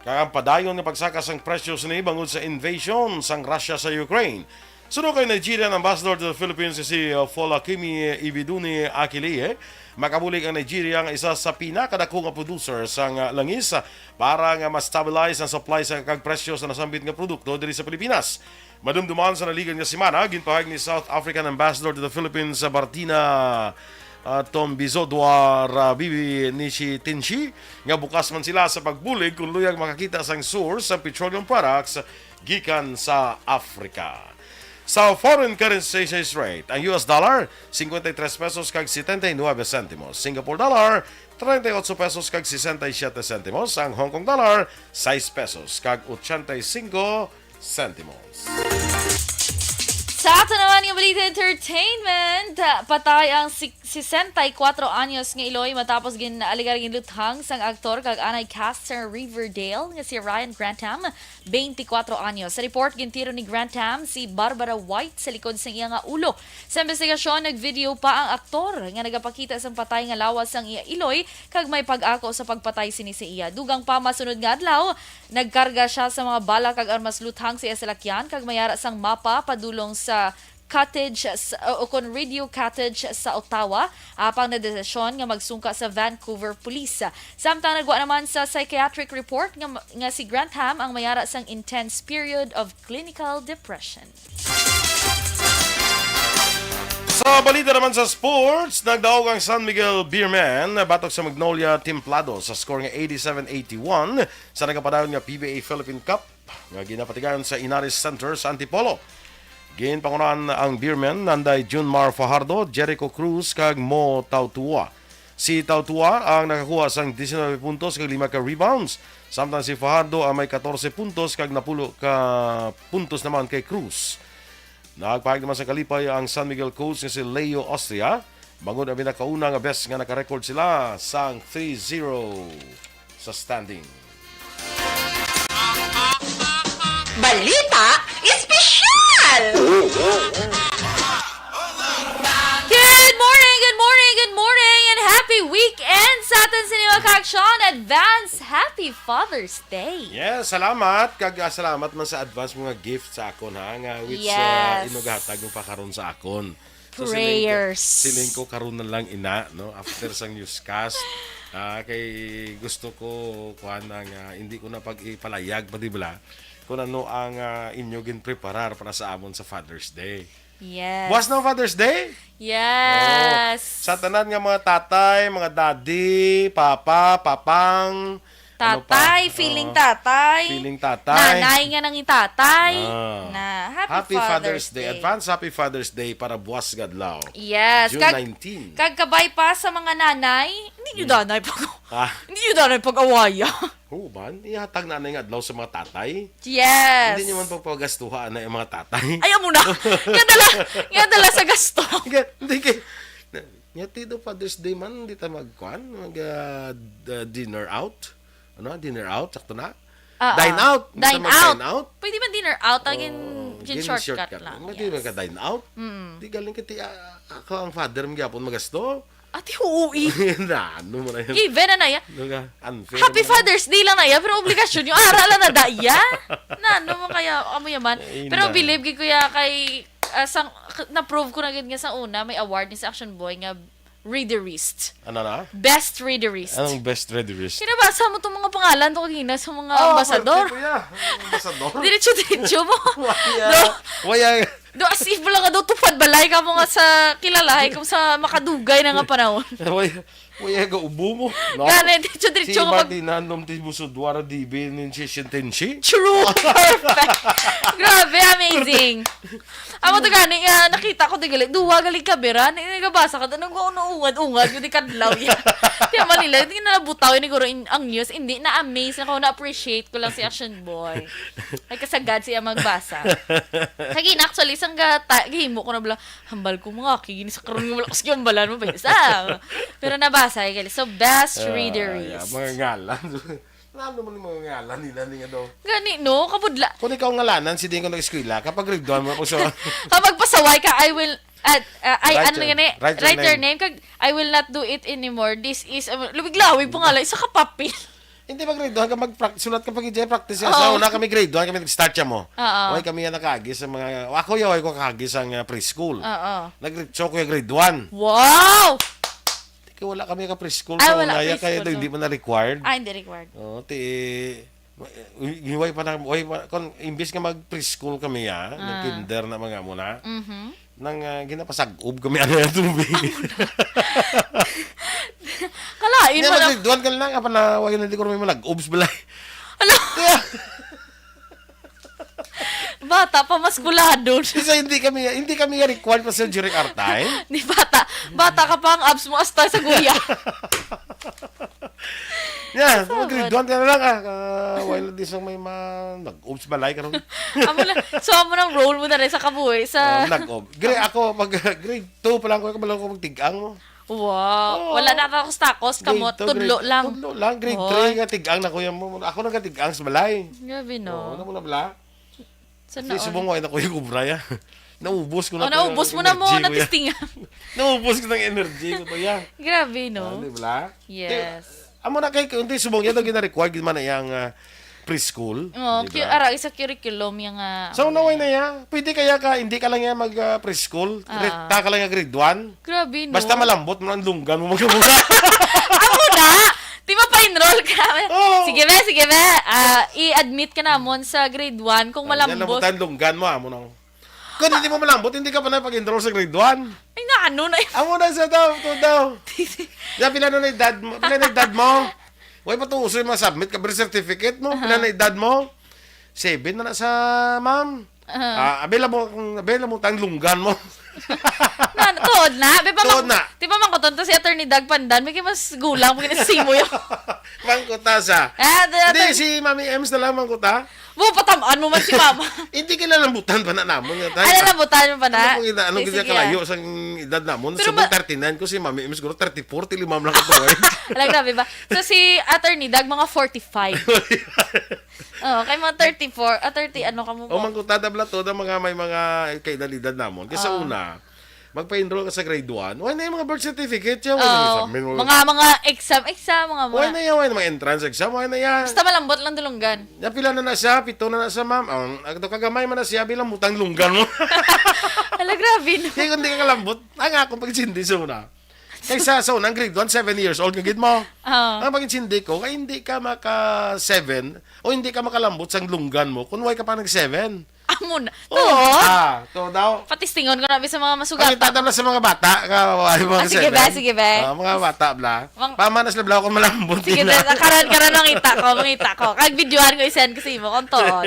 Kaya ang padayon nga pagsakas ang presyo ni bangod sa invasion sang Russia sa Ukraine. Sunod kay Nigerian Ambassador to the Philippines si Folakimi Ibiduni Akiliye, makabulig ang Nigeria ang isa sa pinakadako nga producer sang langis para nga ma-stabilize ang supply sa kagpresyo sa nasambit nga produkto diri sa Pilipinas. Madumduman sa naligan nga semana, ginpahayag ni South African Ambassador to the Philippines Martina Tom Bizodwar Bibi Nishi Tinshi nga bukas man sila sa pagbulig kung luyag makakita sang source sa petroleum products gikan sa Africa. Sa foreign currency exchange rate, ang US dollar 53 pesos kag 79 centimos, Singapore dollar 38 pesos kag 67 centimos, ang Hong Kong dollar 6 pesos kag 85 centimos. Sa ato naman yung balita entertainment, patay ang 64 anyos nga Iloy matapos ginaligar ginluthang sang aktor kag anay cast sa Riverdale nga si Ryan Grantham, 24 anyos. Sa report gintiro ni Grantham si Barbara White sa likod sang iya nga ulo. Sa investigasyon nagvideo pa ang aktor nga nagapakita sang patay nga lawas sang iya Iloy kag may pag-ako sa pagpatay sini sa iya. Dugang pa masunod nga adlaw, nagkarga siya sa mga bala kag armas luthang sa iya salakyan kag mayara sang mapa padulong sa cottage o Radio Cottage sa Ottawa apang na desisyon nga magsungka sa Vancouver Police. Samtang nagwa naman sa psychiatric report nga si Grantham ang mayara sang intense period of clinical depression. Sa balita naman sa sports, nagdaog ang San Miguel Beermen batok sa Magnolia Templado sa score nga 87-81 sa nagapadayon nga PBA Philippine Cup nga ginapatigayon sa Inaris Center sa Antipolo. Ginpangunahan ang Beermen nanday Junmar Fajardo, Jericho Cruz kag Mo Tautua. Si Tautua ang nakakuha sang 19 puntos kag 5 ka rebounds, samtang si Fajardo ang may 14 puntos kag napulo ka puntos naman kay Cruz. Nagpahayag naman sa kalipay ang San Miguel coach nga si Leo Austria, bangod ang pinakauna nga best nga nakarecord sila sang 3-0 sa standing. Balita Espesyal! Good morning, and happy weekend sa atin sa Niwa Kaksyon. Advance Happy Father's Day. Yes, salamat. Salamat man sa advance mga gift sa akon ha. Nga which Yes. inugatag mo pa karon sa akon. Prayers. Siling ko karon na lang ina, no? After sang newscast. Kay gusto ko kuan nga hindi ko na pag-ipalayag pa di ba? Kung ano ang inyo ginpreparar para sa amon sa Father's Day. Yes. Buwas ng Father's Day? Yes. Sa tanan nga mga tatay, mga daddy, papa, papang, Tatay, feeling tatay. feeling tatay. Nanay nga nang itatay. Ah. Na Happy Father's Day. Advance Happy Father's Day para buwas gadlaw. Yes. June 19. Kagkabay pa sa mga nanay, hindi nyo danay hindi nyo danay pag-awaya. Man, ihatag na nga adlaw sa mga tatay. Yes. Hindi nyo man pagpagastuhan na yung mga tatay. Ayaw mo na. Nga dala sa gasto. Hindi kay Nya tido Father's Day man hindi ta magkuan, dinner out. Dinner out sakto na. Dine out. Hindi ta Dine mag-dine out. Pwede ba dinner out? Agin Gin shortcut lang. Hindi Yes. ka dine out. Di galing ka ako ang father mo gyapon magasto. Ati uuwi. Na, ano mo na yun? Given na ya. Ano ka? Unfair Happy mo na. Father's Day lang na ya, pero obligasyon yung aralan na daya. Na, ano mo kaya, amo yaman. Ay, Pero na. believe ko ya kay, na-prove ko na gid nga sa una, may award ni sa Action Boy nga readerist. Ano na? Best readerist. Anong best readerist? Kinabasa mo itong mga pangalan to kanina sa mga ambasador. Ambasador. Diretso mo. Waya. Do as if lang ka daw tupad balay ka mo nga sa kilalahay kung sa makadugay na nga panahon. Waya ga ubo mo. No? Gana, Si diretso nga pag... Martina nom ti busudwara di be nin si Shintenshi. True! Perfect! Grabe, amazing! Amo to gani, nakita ko gali, duwa gali kabera, nagabasa ka, nang ungad-ungad, yung di kadlaw yan. Tiyan malila, hindi na nabutaw yun siguro ang news, hindi, na-amaze na ko, na-appreciate ko lang si Action Boy. Ay kasagad siya magbasa. Kagin, actually, isang gahimo ko na bala, hambal ko mga kigini sa karoon yung malakas yung balan mo ba isa? Pero nabasa, gali. So, best readerist. Mga ngalan. Ano mo ni mga ngalan nila nga daw. Gani, no? Kabudla. Kung ikaw ngalanan, si din ko nag-eskwela, kapag grade 1 mo ako sa... Kapag pasaway ka, I will, Write your name. Kag, I will not do it anymore. This is, lumiglawi po nga lang, isa ka papel. Hindi ba grade 1 ka sulat ka pag i-practice yan. Sa una kami grade 1, kami nag-start siya mo. Oo. Huwag kami yan nakagis sa mga... Ako yun, ko kakagis ang preschool. Oo. Nag-so ko yung grade 1. Wow! Kaya wala kami ka-preschool Ah, sa wala una. preschool, Kaya no? hindi mo na required. Hindi required. Hiway pa na, kung imbis nga mag-preschool kami nag-kinder na mga muna, nang ginapasag-ub kami ano yung tubig. Kalain Hindi mo na. mag-grade 1 ka lang, kapag na, wag na hindi ko rin mag-ubs balay. Ano? Bata, pamaskulado. Kasi hindi kami required pa sa during our time. Di bata. Bata ka pa ang abs mo hasta sa guya. Yeah, mag-grade 1 ka na lang while di sang may nag-ubs balay ka ron. So, amo nang role mo na rin sa kabuhay. Sa... Nag-ob. Ako, pag grade 2 pa lang ko, kabalo ko magtigang mo. Wow. Wala na takos-takos. Kamot, tudlo lang. Tudlo lang. Grade 3 nga tigang na kuya mo. Ako nang tigang sa balay. Grabe, no? Ano mo na bala? Sa Kasi noon. subong ko ay nakuya kubra ya. Naubos ko na. Naubos mo na mo, natistingan. Naubos ko ng energy ko ya. Grabe, no? Di ba? Yes. Amo na kay kundi subong yan daw gina-require gid man na yang preschool. Oh, di ba? ara isa curriculum yung So naway na ya. Pwede kaya ka hindi ka lang ya mag preschool. Ta ka lang ya grade 1. Grabe, no? Basta malambot mo ang lunggan mo magkabuka. Ako na! Di ba pa-enroll ka? Oo. Sige be. I-admit ka namon sa grade 1 kung malambot. Yan lunggan mo amo nang. Kung hindi mo malambot, hindi ka pa na pag-enroll sa grade 1. Ay, na ano na yun. Amo na sa daw, to daw. Ya pila na edad mo? Pila na edad mo? Way pa to uso yung submit ka birth certificate mo. Pila na edad mo? 7 na sa ma'am. Abela mo tang lunggan mo. Tuod na. Tuod na. Di ba man ko tonto si Attorney Dag Pandan, may mas gulang, may kinasimo yung... Mangkuta sa. Hindi, si Mami Ems na lang mangkuta. Patamaan mo man si Mama. Hindi ka lambutan pa na namon. Ano lambutan mo pa na? Anong Sige, kalayo sa edad namon? Pero Sa 39 ko si Mami Ems, siguro 34, tilimam lang ito. Alam, grabe ba? So, si Attorney Dag, mga 45. Kay mga 34, 30, ano ka mo O mangkutada bla to na mga may mga kaedad namon. Kasi sa una, magpa-enroll ka sa grade 1, why na yung mga birth certificate yan? Mga exam, mga Why na yan? Why na mga entrance exam? Why na yan? Basta malambot lang dulunggan. Napila na siya, 7 na siya, ma'am. Ang kagamay man na siya, bilang mutang lunggan mo. Hala, grabe, no? Kaya kung di ka kalambot, ang akong pagsindi sa una. Kaysa sa unang grade 1, 7 years old, kagid mo. Ang pagsindi ko, kaya hindi ka maka-7 o hindi ka makalambot sa lunggan mo, kung why ka pa nag-7. Amo na. To daw. Patistingon ko nabi sa mga Ang masugatan. itatap na sa mga bata, mga Sige be. mga bata, bla. Pamanas na bla ako malambot. Sige be, karan mangita ko. Kag videoan ko i-send ko sa imo konton.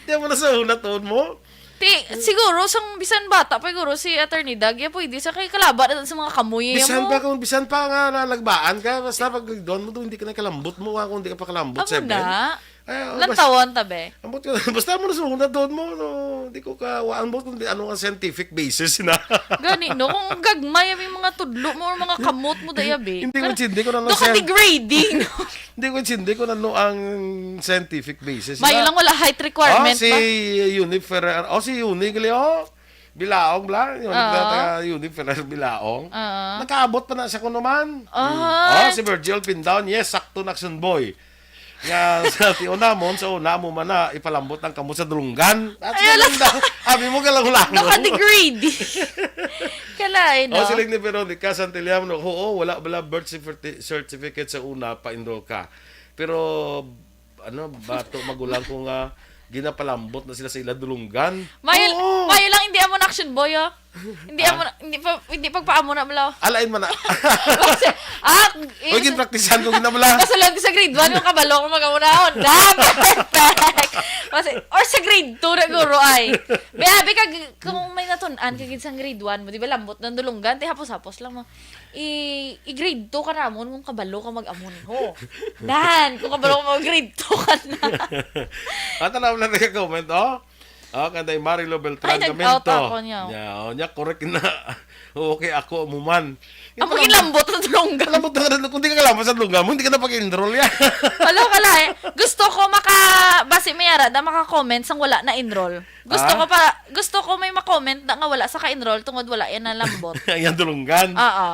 Di mo na sa una toon mo. Siguro sang bisan bata pa siguro si Attorney Dag, ya pwede sa kay kalaban na sa mga kamuy mo. Bisan pa nga nalagbaan ka, basta pag doon mo doon hindi ka na kalambot mo, kung hindi ka pa kalambot Amo na. Lantawan tabi. Ambot ka, basta mo na suna doon mo, no, di ko ka, ambot kung ano ang scientific basis na. Gani, no? Kung gagmay yung mga tudlo mo or mga kamot mo dayabi. Hindi ko intindi ko na Doon ka degrading. Hindi ko intindi ko na ang scientific basis. Mayo lang wala height requirement si pa. Uni Ferrer, si Uni, gali, Bilaong bla, Uni Ferrer Bilaong. Nakaabot pa na siya ko naman. Si Virgil Pindown, yes, sakto na action boy. Nga sa tiuna mo, sa una mo man na ipalambot ng kamot sa dulunggan. At lang daw, abi mo galang lang. Naka-degrading. Kalay, no? Siling ni Veronica Santillano, wala birth certificate sa una, pa-enroll ka. Pero, bato magulang ko nga, ginapalambot na sila sa ilang dulunggan. Mayo lang, hindi amon action boy, hindi pagpaamo na malaw. Alain man na. Kasi, Huwag ginpraktisan ko ginamala. kasulod ko sa grade 1, yung kabalo ko mag-amunahon. Perfect! Or sa grade 2 na guro ay. Behabi ka, kung may natunan ka sa grade 1 mo, di ba lambot ng dulunggan, hapos-hapos lang mo. I-grade 2 ka na mo, kung kabalo ka mag-amon ho. Kung kabalo ka mag-grade 2 ka na. At alam na nagka-comment, kanday Marilo Beltran Ay, nag-out ako niya. Nya, correct na. Okay, ako, muman. Ang lambot ng dulunggan. Lambot na, kung di ka kalambot sa dulunggan mo, hindi ka na pag-enroll yan. Wala ka lang Gusto ko base mayara na maka-comment sang wala na enroll. Gusto ko may ma-comment na nga wala sa ka-enroll tungod wala yan na lambot. Yan dulunggan. Oo.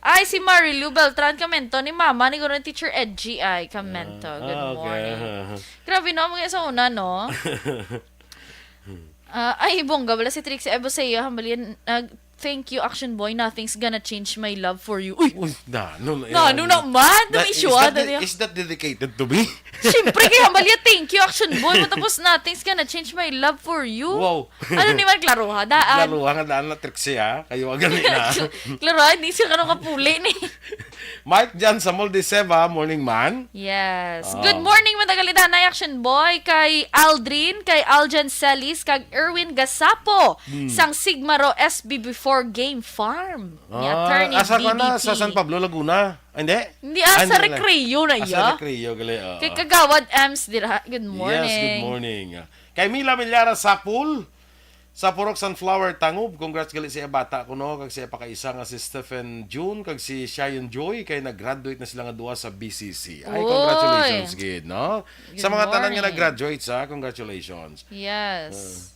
Ay, si Marilu Beltran kamento ni mama ni guro Teacher Edgy ay kamento. Good morning. Grabe no, mga sa una, no? Ay, bongga, wala si Trixie Eboseo, hambalian, thank you, Action Boy, nothing's gonna change my love for you. Uy! Naman! Is that dedicated to me? Siyempre, kaya hambalian, thank you, Action Boy, matapos nothing's gonna change my love for you. Wow! Ano ni man, klaruha, daan. Klaruha nga daan na Trixie, ha? Kayo agad na. Klaruha, hindi siya kanong kapuli ni. Mike Jan sa Moldeseva, morning man. Yes. Good morning, madagalidan na Action Boy, kay Aldrin, kay Aljan Celis, kay Erwin Gasapo, sang Sigma Ro SB before Game Farm. Ni Attorney Asa ka na BBP. sa San Pablo, Laguna? Hindi? Hindi, sa Recreo na Sa Recreo, gali. Kay Kagawad Ems, dira. Good morning. Yes, good morning. Kay Mila Milyara Sapul, sa Purok Sunflower Tangub, congrats gali siya bata ko no, kag siya pakaisa nga si Stephen June, kag si Shayon Joy, kay nag-graduate na sila nga duha sa BCC. Ay, congratulations, gid, no? Sa mga tanan nga nag-graduate, congratulations. Yes.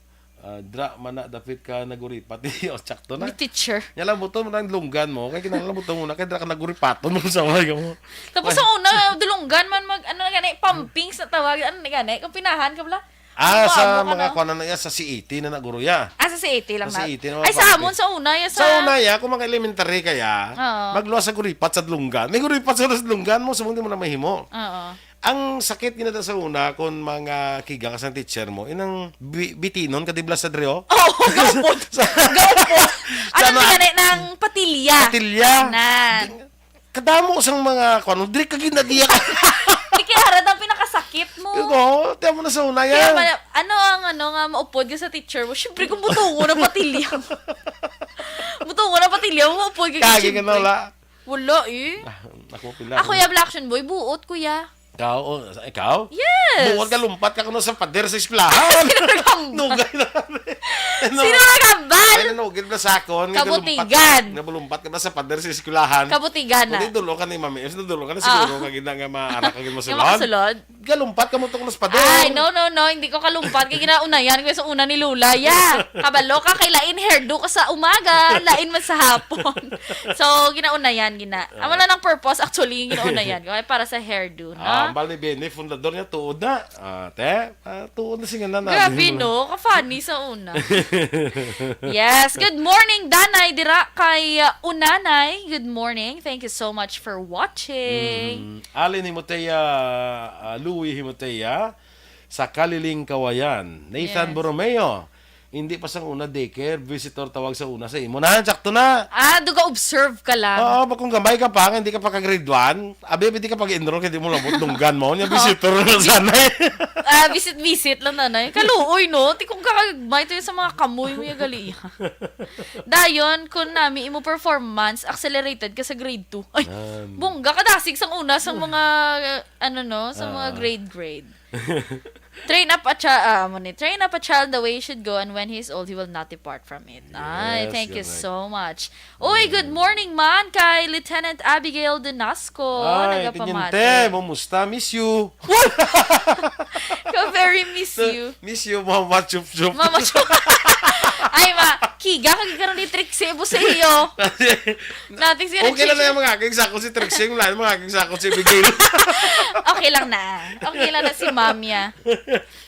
Dra mana dapat ka naguripat o tsakto na. Ni teacher. Nyala mo to mo nang lunggan mo, kay kinahanglan mo to muna kay dra ka naguripaton mo sa way mo. Tapos ang una, dulunggan man gani, pumping sa tawag, gani, kung pinahan ka bala. Sa mga kuwanan na sa C80 na naguruya. Sa C80 lang Sa na. C80 na Ay, sa amon, sa una. Sa una, kung mga elementary kaya, magluwas sa guripat sa dulunggan. May guripat sa dulunggan mo, sa hindi mo na mahimo. Oo. Ang sakit ginata sa una, kung mga kiga ka sa teacher mo, inang bitinon, kadiblas sa dreo. Gawpot. Gawpot. Ano na gani, ng patilya. Patilya. Kadamo sang mga kuwanan, diri ka ginadiya ka. Di kaya harad ang pinakasakit mo. Tiyan mo na sa una yan. Kaya nga maupod ka sa teacher mo, syempre kung butungo na patilya mo. Butungo na patilya mo, maupod ka. Kagi ka na wala. Wala eh. Ako ya, Black Action Boy, buot kuya. Ikaw? Yes! Buwan ka, lumpat ka kuno sa pader sa esplahan. Nugay na. Sino nagambal? Ay, nanugid na sa akon. Kabutigan. Nabulumpat ka na sa pader sa eskwelahan. Kabutigan na. Kundi dulo ka ni Mami. Dulo ka na siguro kagina nga maanak kagin Yung masulod. makasulod? Galumpat ka mo itong sa pader. Ay, no. Hindi ko kalumpat. Kaya ginaunayan ko sa una ni Lula. Kabalo ka, kay lain hairdo ka sa umaga, lain man sa hapon. So, ginaunayan, Amo na ng purpose, actually, yung ginaunayan ko. Ay, para sa hairdo, no? Ambal ni Benny, fundador niya, tuod na. Tuod na singa na. Grabe, no? Ka-funny sa una. Yes. Good morning, Danay. Dira kay Unanay. Good morning. Thank you so much for watching. Alin Himoteya, Louie Himoteya, sa Kaliling Kawayan. Nathan Yes. Borromeo, Hindi pa sang una daycare, visitor tawag sa una sa imo na, sakto na. Duga observe ka lang. Oo, kung gamay ka pa, hindi ka pa ka-grade 1, hindi ka pag-enroll, hindi mo labot dunggan mo, niya visitor na sana eh. Visit lang nanay. Kaluoy no, ti kung kakagmay to sa mga kamoy mo yung gali. Dayon kun nami imo performance accelerated ka sa grade 2. Ay, bongga ka dasig sang una sa mga sa mga grade. Train up a child the way he should go, and when he is old, he will not depart from it. Ay, Yes, thank you correct. so much. Uy, good morning man kay Lieutenant Abigail Denasco. Ay, Nagapamate. tinyente, mamusta, miss you. Ka very miss you. Miss you, mama, chup-chup. Mama Chok. Ay, kiga kagikaroon ni Trixie mo sa iyo. Nating siya Okay lang na yung mga kakisako si Trixie, wala yung mga kakisako si Abigail. Okay lang na. Okay lang na si Mamya.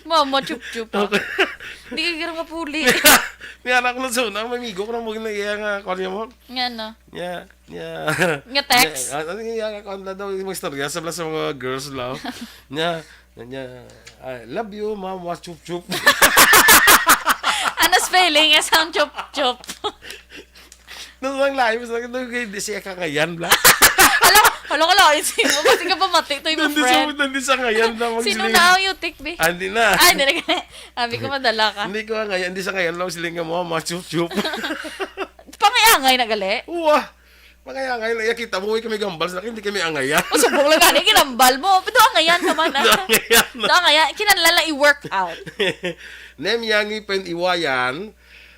Mama, chup-chup. Hindi ka girang mapuli. Niyara ko na sa una, mamigo ko na mo ginagaya nga, kung niya mo. Nga no. Nga Nya. text. Ano nga, kung na daw yung mga istorya sa mga girls lang. Nya, I love you, mama, chup-chup. Ano spelling? Isang chup-chup. Nung lang live, hindi siya kakayan, bla. Halo ka lang. Sino? Kasi ka pa mati. Ito yung friend. Nandito sa ngayon na Sino na ang yung tikbi? Hindi na. Ay, hindi na. Sabi ko madala ka. Hindi ko ngayon, hindi sa ngayon lang silinga mo, mama, chup-chup. Pangayangay na gali. Uwah! Mga angay lang, kita mo, kami gambal sa akin, hindi kami angayan. O, subong lang gani. Kinambal mo. Pero angayan ka man. Angayan na. Angayan. Kinanla lang i-work out. Nem yangi pen iwayan.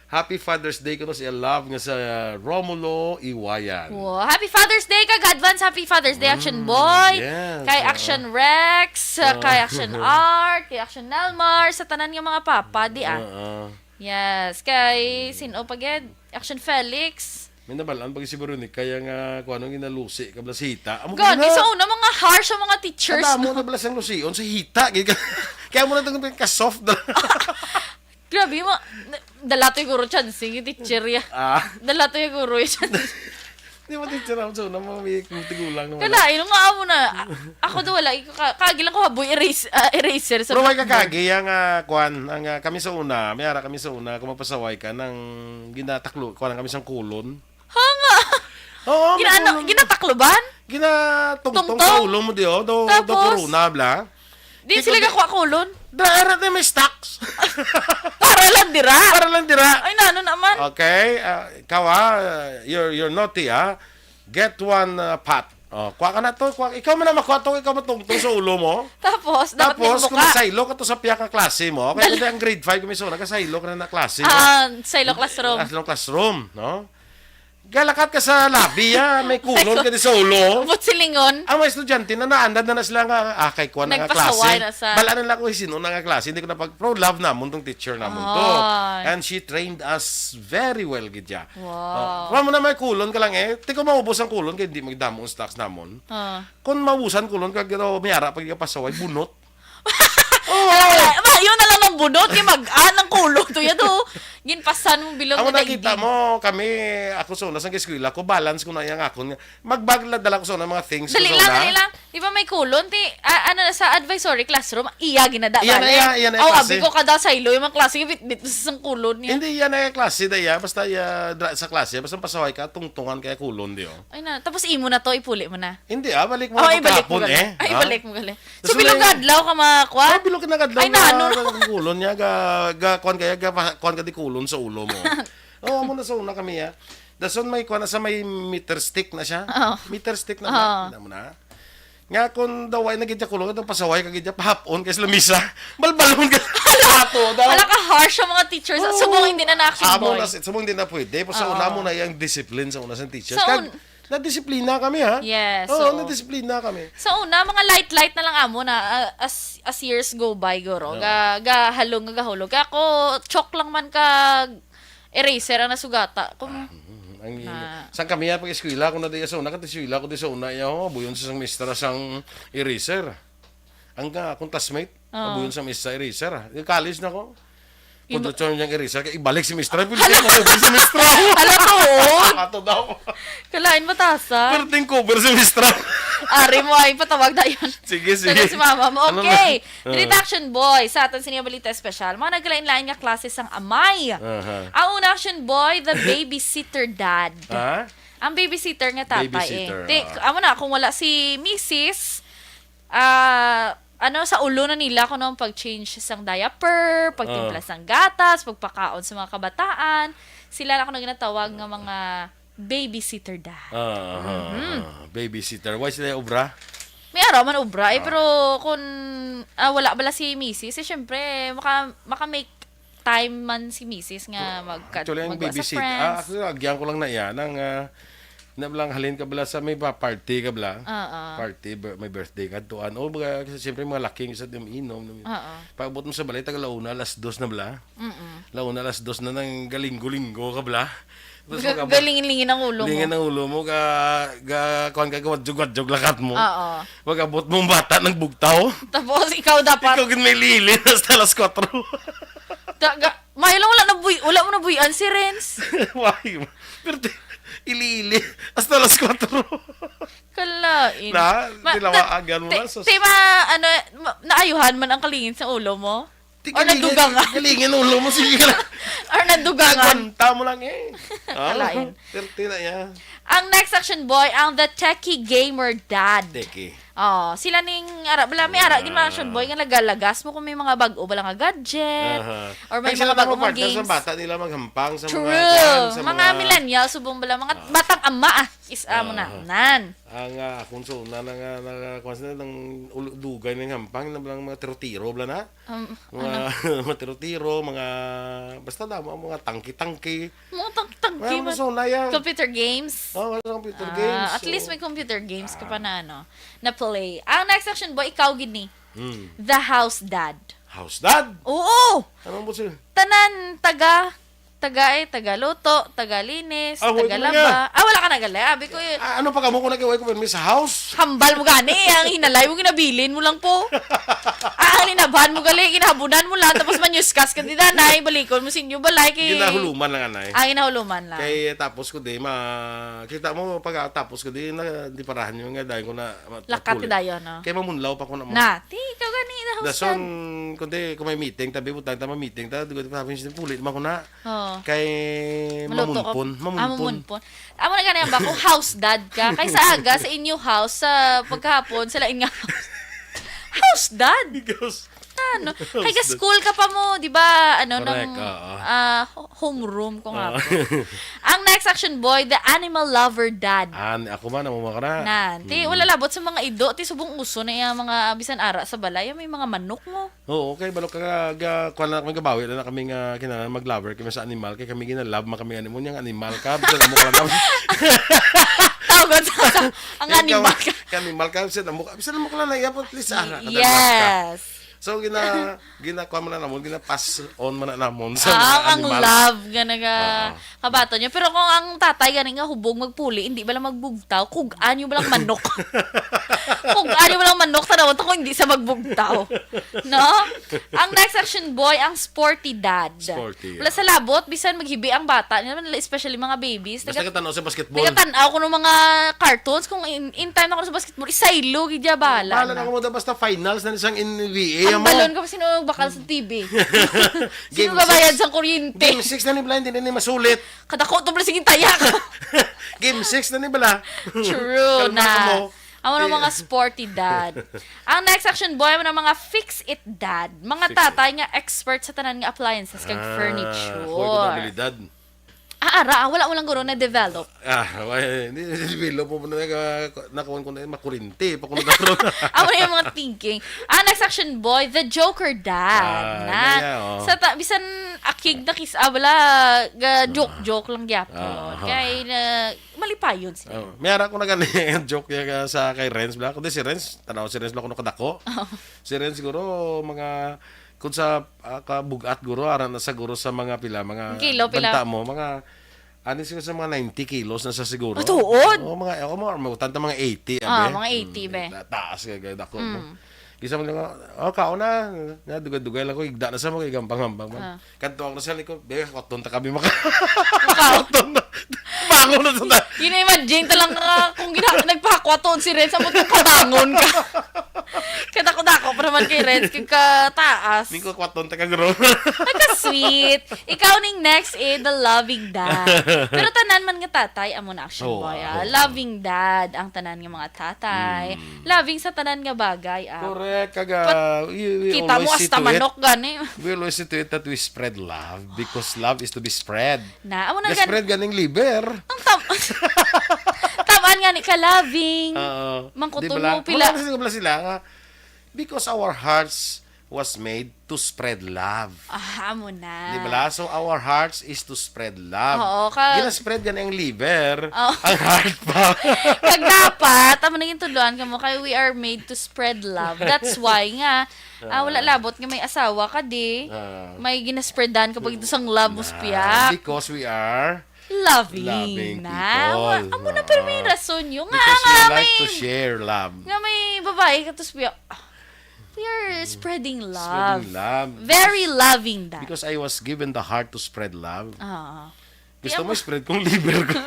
Happy Father's Day ko no siya love nga sa Romulo Iwayan. Wow. Happy Father's Day kag advance Happy Father's Day Action Boy. yes, Kay Action Rex, kay Action Art, kay Action Nelmar, sa tanan nga mga papa di Yes, kay sino paged? Action Felix. May nabalaan pag si Veronica kaya nga kung anong ginalusi kabla sa hita. Amo Gani sa una mga harsh ang mga teachers. Kada mo nabala sang lusion sa hita. Kaya mo na itong ka-soft na. Grabe mo. Dalato yung guro chancing yung teacher ya. Dalato yung guro yung chancing. Di mo teacher ako sa una, may tigulang naman. Kalain, nga amo na. Ako do wala. Kagilang ko haboy eraser. Pero may kakagi ang kuan, kami sa una, mayara kami sa una, kung magpasaway ka ng ginataklo, kuan kami sang kulon. Hanga. Oo, Ginatakloban? ginatungtong Tungtong? sa ulo mo diyo, do Tapos? corona bla. Di sila kakuha kulon. Daera na may stocks. Para lang dira. Para lang dira. Ay, nano naman. Okay, ikaw you're naughty Get one pot. Kuha ka na to, ikaw man na makuha to, ikaw matungtong sa ulo mo. Tapos, dapat Tapos, may kung muka. nasaylo ka to sa piyak ka klase mo, kaya kung ang grade 5 kumiso, nakasaylo ka na na klase mo. Sa ilo classroom. Classroom, no? Galakat ka sa lobby, may kulon ka di sa ulo. Butsilingon. Ang mga estudyante na naandad na sila nga, kay kuha na nga Nagpasaway klase. na sa- Bala na lang ko sino na nga klase, hindi ko na pro love namon tong teacher namon to. Ay. And she trained us very well, gidya. Wow. Kuha mo na may kulon ka lang di ko maubos ang kulon, kaya hindi magdamo ang stocks namon. Kung maubusan kulon, kag mayara pag pasaway, bunot. Yun na lang ang bunot. Yung mag-an ng kulo. To yan to. Ginpasan mong bilog Amo na nakita mo, ako sa una sa eskwela ko, balance ko na yung akon. Magbagla dala ko sa una mga things Dali ko sa una. lang, dali lang. Di ba may kulon? Sa advisory classroom, iya ginada. Iyan na yung klase. Abi ko kada sa ilo, yung mga klase, bit sa kulon niya. Hindi yan ay klase daya, basta sa klase, basta pasaway ka, tungtungan kaya kulon diyo. Ay na, tapos imo na to, ipuli mo na. Hindi balik mo Ibalik mo kapon gali. Ay, ibalik mo gali. So, Tapos bilog may- adlaw ka makakwa? Bilog ka na kadlaw Ay, nano. kulon niya, kuan ka di kulon sa ulo mo. Amo na sa una kami Dason may kuan na sa may meter stick na siya. Meter stick na ba? Ina mo na. Nga kung daw ay nagidya kulong, itong pasaway kagidya pahapon kasi lamisa. Balbalon ka. Ato daw. Wala ka harsh ang mga teachers. Subong hindi na na-action Amo boy. na, subong din na pwede. Sa una mo na yung discipline sa una sa teacher. Sa Na-disiplina kami Yes, Oo, oo. na-disiplina kami. Sa una, mga light-light na lang amo na as years go by, goro. Ga halong, gahulog. Ako, chok lang man ka eraser ang nasugata. Sang kami pag eskwela ko na di sa una, kat eskwela ko di sa una, buyon sa isang mister sang eraser. Ang akong classmate, buyon sa mister eraser. Yung college na ko. Punto yung eraser, kaya ibalik si mister. Pwede siya makubos si mister. Hala to! Ato daw. Kalain matasa. Perting cover si mister. Ari mo ay patawag na yun. Sige, sige. Sige, si mama mo. Ano Okay. na? Delete action boy. Sa atin sinibalita special. Mga naglain-lain nga klase sang amay. Aha. Ang una action boy, the babysitter dad. Ha? Ang babysitter nga tatay Babysitter, amo na, kung wala si Mrs., sa ulo na nila kung anong pag-change sang diaper, pagtimpla sang gatas, pagpakaon sa mga kabataan, sila na ako na ginatawag nga mga babysitter dad. Babysitter. Why sila yung obra? May araw man ubra pero kung wala bala si Mrs., syempre maka-make time man si Mrs. nga Actually, ang magwa sa babysitter. friends. Actually, agyan ko lang na yan. Nabalang halin ka bala sa may party ka bala. Party, may birthday ka. Tuan. O, siyempre mga laking sa inom. Pag-abot mo sa balay, taga-launa, alas 2 na bala. Launa, alas 2 na ng galinggo-linggo ka bala. Galingin-lingin ang ulo mo. Lingin ang ulo mo, kuhan ka, gawadjog lakat mo. Oo. Pag-abot mo ang bata, nagbugtaw. Tapos ikaw dapat. Ikaw gin may lili, hasta alas 4. May lang wala mo na buyan si Renz. Why? Pero ilili, hasta alas 4. Kalain. Tilawaagan mo na. Naayuhan man ang kalingin sa ulo mo? Or nadugangan? Kalingin ulo mo, sige lang. Or nadugangan? Kwanta mo lang eh. Kalain. Tina yan. Ang next section boy, ang the techie gamer dad. Teki. Sila ning may action boy nga nagalagas mo kung may mga bago bala nga gadget or may mga bago nga games. Sa bata nila maghampang sa True. mga Mga millennial subong bala mga batang ama mo na nan. Ang akong suna ng dugay ng hampang na mga tiro-tiro bala na. Mga tiro-tiro, mga basta na mga tangki-tangki. Mga tangki man. Suna yan. Computer games. Computer games. At least may computer games ka pa na na play. Ang next section boy, ikaw gini. The house dad. House dad? Oo! Anong mo sila? Tanan, tagaluto, tagalinis, huwag mo tagalaba. Wala ka nagali. Abi ko yun. Ano pa ka mo kung nag-iway ko sa house? Hambal mo gani. Ang hinalay mo, ginabilin mo lang po. Ang linabahan mo gali, ginahabunan mo lang. Tapos manyuskas ka, di nanay, balikon mo sinyo balay. Ginahuluman lang, anay. Ginahuluman lang. Kaya tapos ko di, kita mo pag tapos ko di, di parahan yung nga dahil ko na Lakat ti dayo, no? Kaya mamunlaw pa ko na mo. Nati, ikaw gani, the house Dason, dad. kung may meeting, tabi mo tayo meeting, dugo di pa pulit man ko na. Kay Maluto ka. mamunpon. Mamunpon. Amo na ganyan ba? Kung house dad ka, kaysa aga sa inyo house, sa pagkahapon, sa laing nga house. House dad? Kaya school ka pa mo, di ba? Correct, Homeroom ko nga po. Ang next action boy, the animal lover dad. Ako man, namumaka na. Nanti, wala labot sa mga ido, ti subong uso na yung mga bisan ara sa balay, may mga manok mo. Oo, okay, balok kuha na kami gabawi na kami nga kinahanglan mag-lover kami sa animal, kaya kami ginalove kami animal yung animal ka, bisan mo ka lang. Tawag sa ang animal ka. Animal ka, bisan mo ka lang na iya po, please, Yes. So, ginakuha mo na namon, gina-pass on mo na namon sa ang animal. love, ganaga, kabato niya. Pero kung ang tatay ganing nga hubog magpuli, hindi ba lang magbugtaw, kugaan yung balang manok. Kugaan yung balang manok, tanawon ko hindi sa magbugtaw. No? Ang next action boy, ang sporty dad. Sporty, Wala sa labot, bisan maghibi ang bata, especially mga babies. Basta katanaw sa basketball. Tagatanaw ko ng mga cartoons, kung in time ako sa basketball, isaylo, gidya bala. Bahala na ako mo basta finals na isang NBA. Ang balon ka pa sino bakal sa TV. Sino babayad sa kuryente? Game 6 na ni Bala, hindi na ni masulit. Kadako to pala sige tayak. Game 6 na ni Bala. True Kalma na. ka mo. Ang mga mga sporty dad. Ang next action boy, ang mga fix-it dad. Mga tatay nga expert sa tanan nga appliances kag furniture. Habilidad. Wala mo lang guro na develop. Hindi develop mo na nakuha ko na makurinti. Pakuno na ron. Amo na yung mga thinking. Ang next action boy, the Joker dad. Bisan akig na wala joke lang gyapon. Kay malipayon sila. May ara ko na gani joke sa kay Renz bla. Kundi si Renz, tanaw si Renz bla kuno kadako. Si Renz siguro mga kung sa kabugat guro aran na sa guro sa mga Kilo, banta mo mga siguro sa mga 90 kilos na sa siguro. Tuod. Mga tanta mga 80 mga 80 be. Taas kay dako mo. Isa mo lang kao na dugay-dugay lang ko igda na sa mga igampang-hambang. Kanto ako na sa likod, be koton ta kami maka. Koton. Katangon na sa Gina-imagine talang kung nagpakwaton si Renz, amot kong katangon ka. Kadako-dako pa naman kay Renz, kung kataas. Mingko kwaton ta kagro. Nagka-sweet. Ikaw ning next the loving dad. Pero tanan man nga tatay, amo na action Oh, boy. wow. Loving dad, ang tanan nga mga tatay. Loving sa tanan nga bagay. Correct. Kaga, we Kita mo always see hasta to it. manok gani. We always see to it that we spread love because love is to be spread. Na, amo na gan. Spread ganing liver. Ang tamaan nga ni ka-loving. Mangkuton mo pila. Wala sila nga. Because our hearts was made to spread love. Amo na. Di ba? So our hearts is to spread love. Oo, Gina-spread gan ang liver. Oo. Ang heart pa. Kag dapat, amo naging tuluan ka mo, kaya we are made to spread love. That's why nga, wala labot nga may asawa ka di. May ginaspreadan kapag ito sang love mo spiya. Because we are Loving na. people. Amo na pero may rason yun. Nga because nga, we like may, to share love. nga may babae ka to spiya. We are spreading love. Spreading love. Very loving that. Because I was given the heart to spread love. Ah. Gusto mo spread kong liver ko.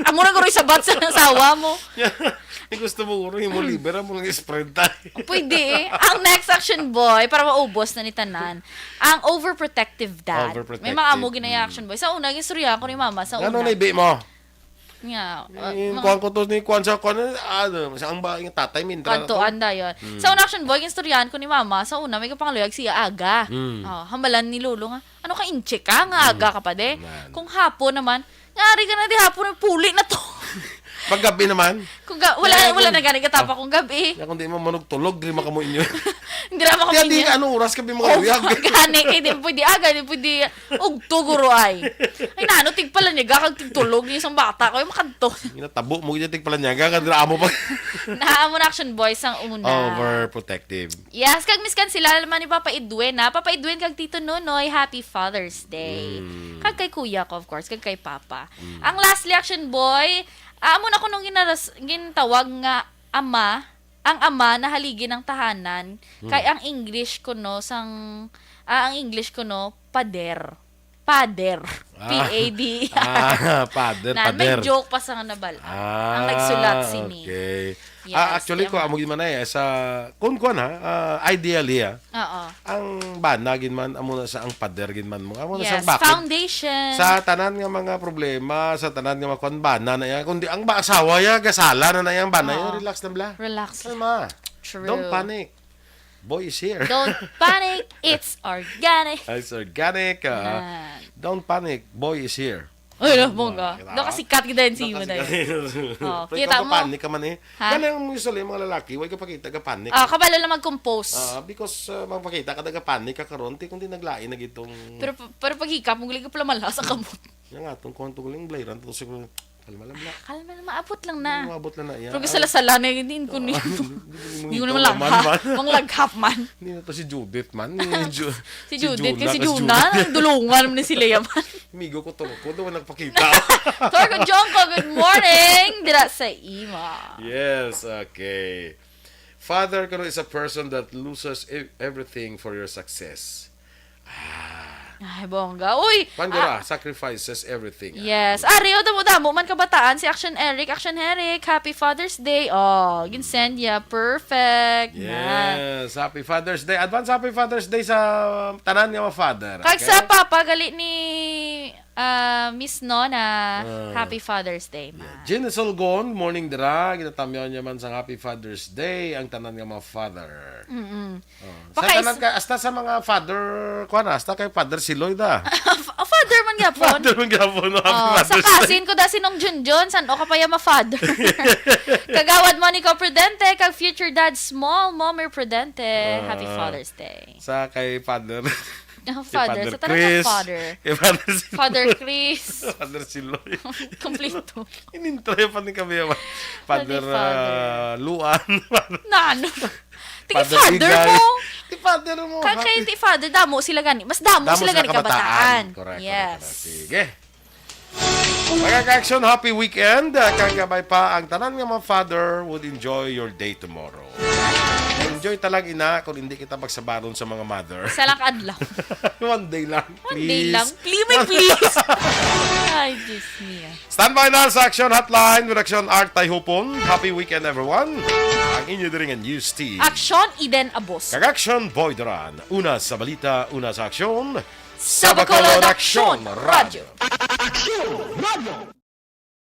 Amo na guro sa bat sa asawa mo. Gusto mo guro mo liver mo nang spread tayo. Pwede. Ang next action boy, para maubos na ni Tanan, ang overprotective dad. Overprotective. May mga amo ginaya action boy. Sa una, gistorya ko ni mama. Sa Ano una. na ibi mo? Nga. Kuwan ko to ni Kuwan sa Kuwan. Sa ang ba yung tatay mintra. Kantuan da yun. Sa una action boy, gistoryahan ko ni mama. Sa una, may kapangaluyag siya aga. Hambalan ni Lolo nga. Ano ka, inche ka? Nga aga ka pa de. Kung hapon naman, ngari ka na di hapon, puli na to. Paggabi naman. Kung wala na gani katapa kung gabi. Kung di mo manugtulog, di makamuin yun. Hindi na Kaya di makapinya. ano oras kabi mga Oh, luyag. gani kay di pwede aga, di pwede ugto guro ay. Ay nano tig pala niya gakag tigtulog ni isang bata ko makanto. Inatabo mo yung tig pala niya. Gagandra mo pa. Naamo na action boys ang una. Overprotective. Yes, kag miskan sila naman ni Papa Edwin na. Papa Edwin kag Tito Nonoy, Happy Father's Day. Kag kay kuya ko of course, kag kay Papa. Ang lastly action boy, amo na ko nung gintawag nga ama, ang ama na haligi ng tahanan, kay ang English ko no ang English ko no pader. Pader. P-A-D. Pader, Na, may pader. joke pa sa nga nabala. Ang nagsulat sini. Okay. Yes, Actually, ko amo man ay sa kun ideally Oo. ang bana gin man amo na sa ang pader gin man mo. Amo na sa Yes, bakod. foundation. Sa tanan nga mga problema, sa tanan nga mga kwan bana na yan, kundi ang asawa ya gasala na yang bana yan, relax na bla. Relax. Kalma. True. Don't panic. Boy is here. Don't panic. It's organic. It's organic. Don't panic. Boy is here. Ay, bongga. Doon kasi cut kita din si mo dahil. Oh, kita mo. Panik ka man eh. Ha? Ganun usually mga lalaki, huwag ka pakita ka panik. Kabalo lang mag-compose. Because magpakita ka panik ka karon ti kundi naglain na gitong Pero pag hikap, mo galing ka pala malas sa kamot. yang atong konto guling blayran to siguro kalma lang bla. Kalma na, maabot lang na. Umabot na yan. Pero sala-sala na yun din ko ni. Hindi ko naman laghap. Mga laghap man. Hindi na to si Judith man. Si Judith, kasi Juna, dulungan mo na sila yaman. Migo ko to ko daw nagpakita. Torko Jonko, good morning! Dira sa ima. Yes, okay. Father kano is a person that loses everything for your success. Ay, bongga. Uy! Sacrifices everything. Yes. Rio, damo-damo man kabataan. Si Action Eric. Happy Father's Day. Oh, ginsend ya. Perfect. Yes, Happy Father's Day. Advance Happy Father's Day sa tanan nga mga father. Kag sa papa, gali ni Miss Nona. Happy Father's Day, ma. Jen Solgon, morning dira. Ginatamyaw niya man sa Happy Father's Day ang tanan nga mga father. Sa tanan ka, hasta sa mga father, hasta kay Father Siloy da. Father man gyapon. Father man gyapon, Happy Sa Father's Day. kasin ko da sinong Junjun, san o ka pa ma-father. Kagawad Monica Prudente, kag future dad Small Momer Prudente. Happy Father's Day. Sa kay Father. Father, sa tanang ng father. Kay Father Siloy. Father Chris. Father Siloy. Kompleto. Inintry pa ni kami yung Father Luan. Nano. Tiki Father father Igay. mo. Ti father mo. Kay ti father, damo sila gani. Mas damo sila gani kabataan. Correct. Yes. Sige. Mga ka-action, happy weekend. Kagabay pa ang tanan nga mga father would enjoy your day tomorrow. enjoy talag ina kung hindi kita pagsabaron sa mga mother. Salang adlaw. One day lang, One please. day lang. Please. Ay, Diyos niya. Standby na sa Action Hotline with Action Art Tayhupon. Happy weekend, everyone. Ang inyo din ang news team. Aksyon, Eden Abos. Kag-Action Boy Duran. Una sa balita, una sa aksyon. Sa Bacolod Aksyon Radio.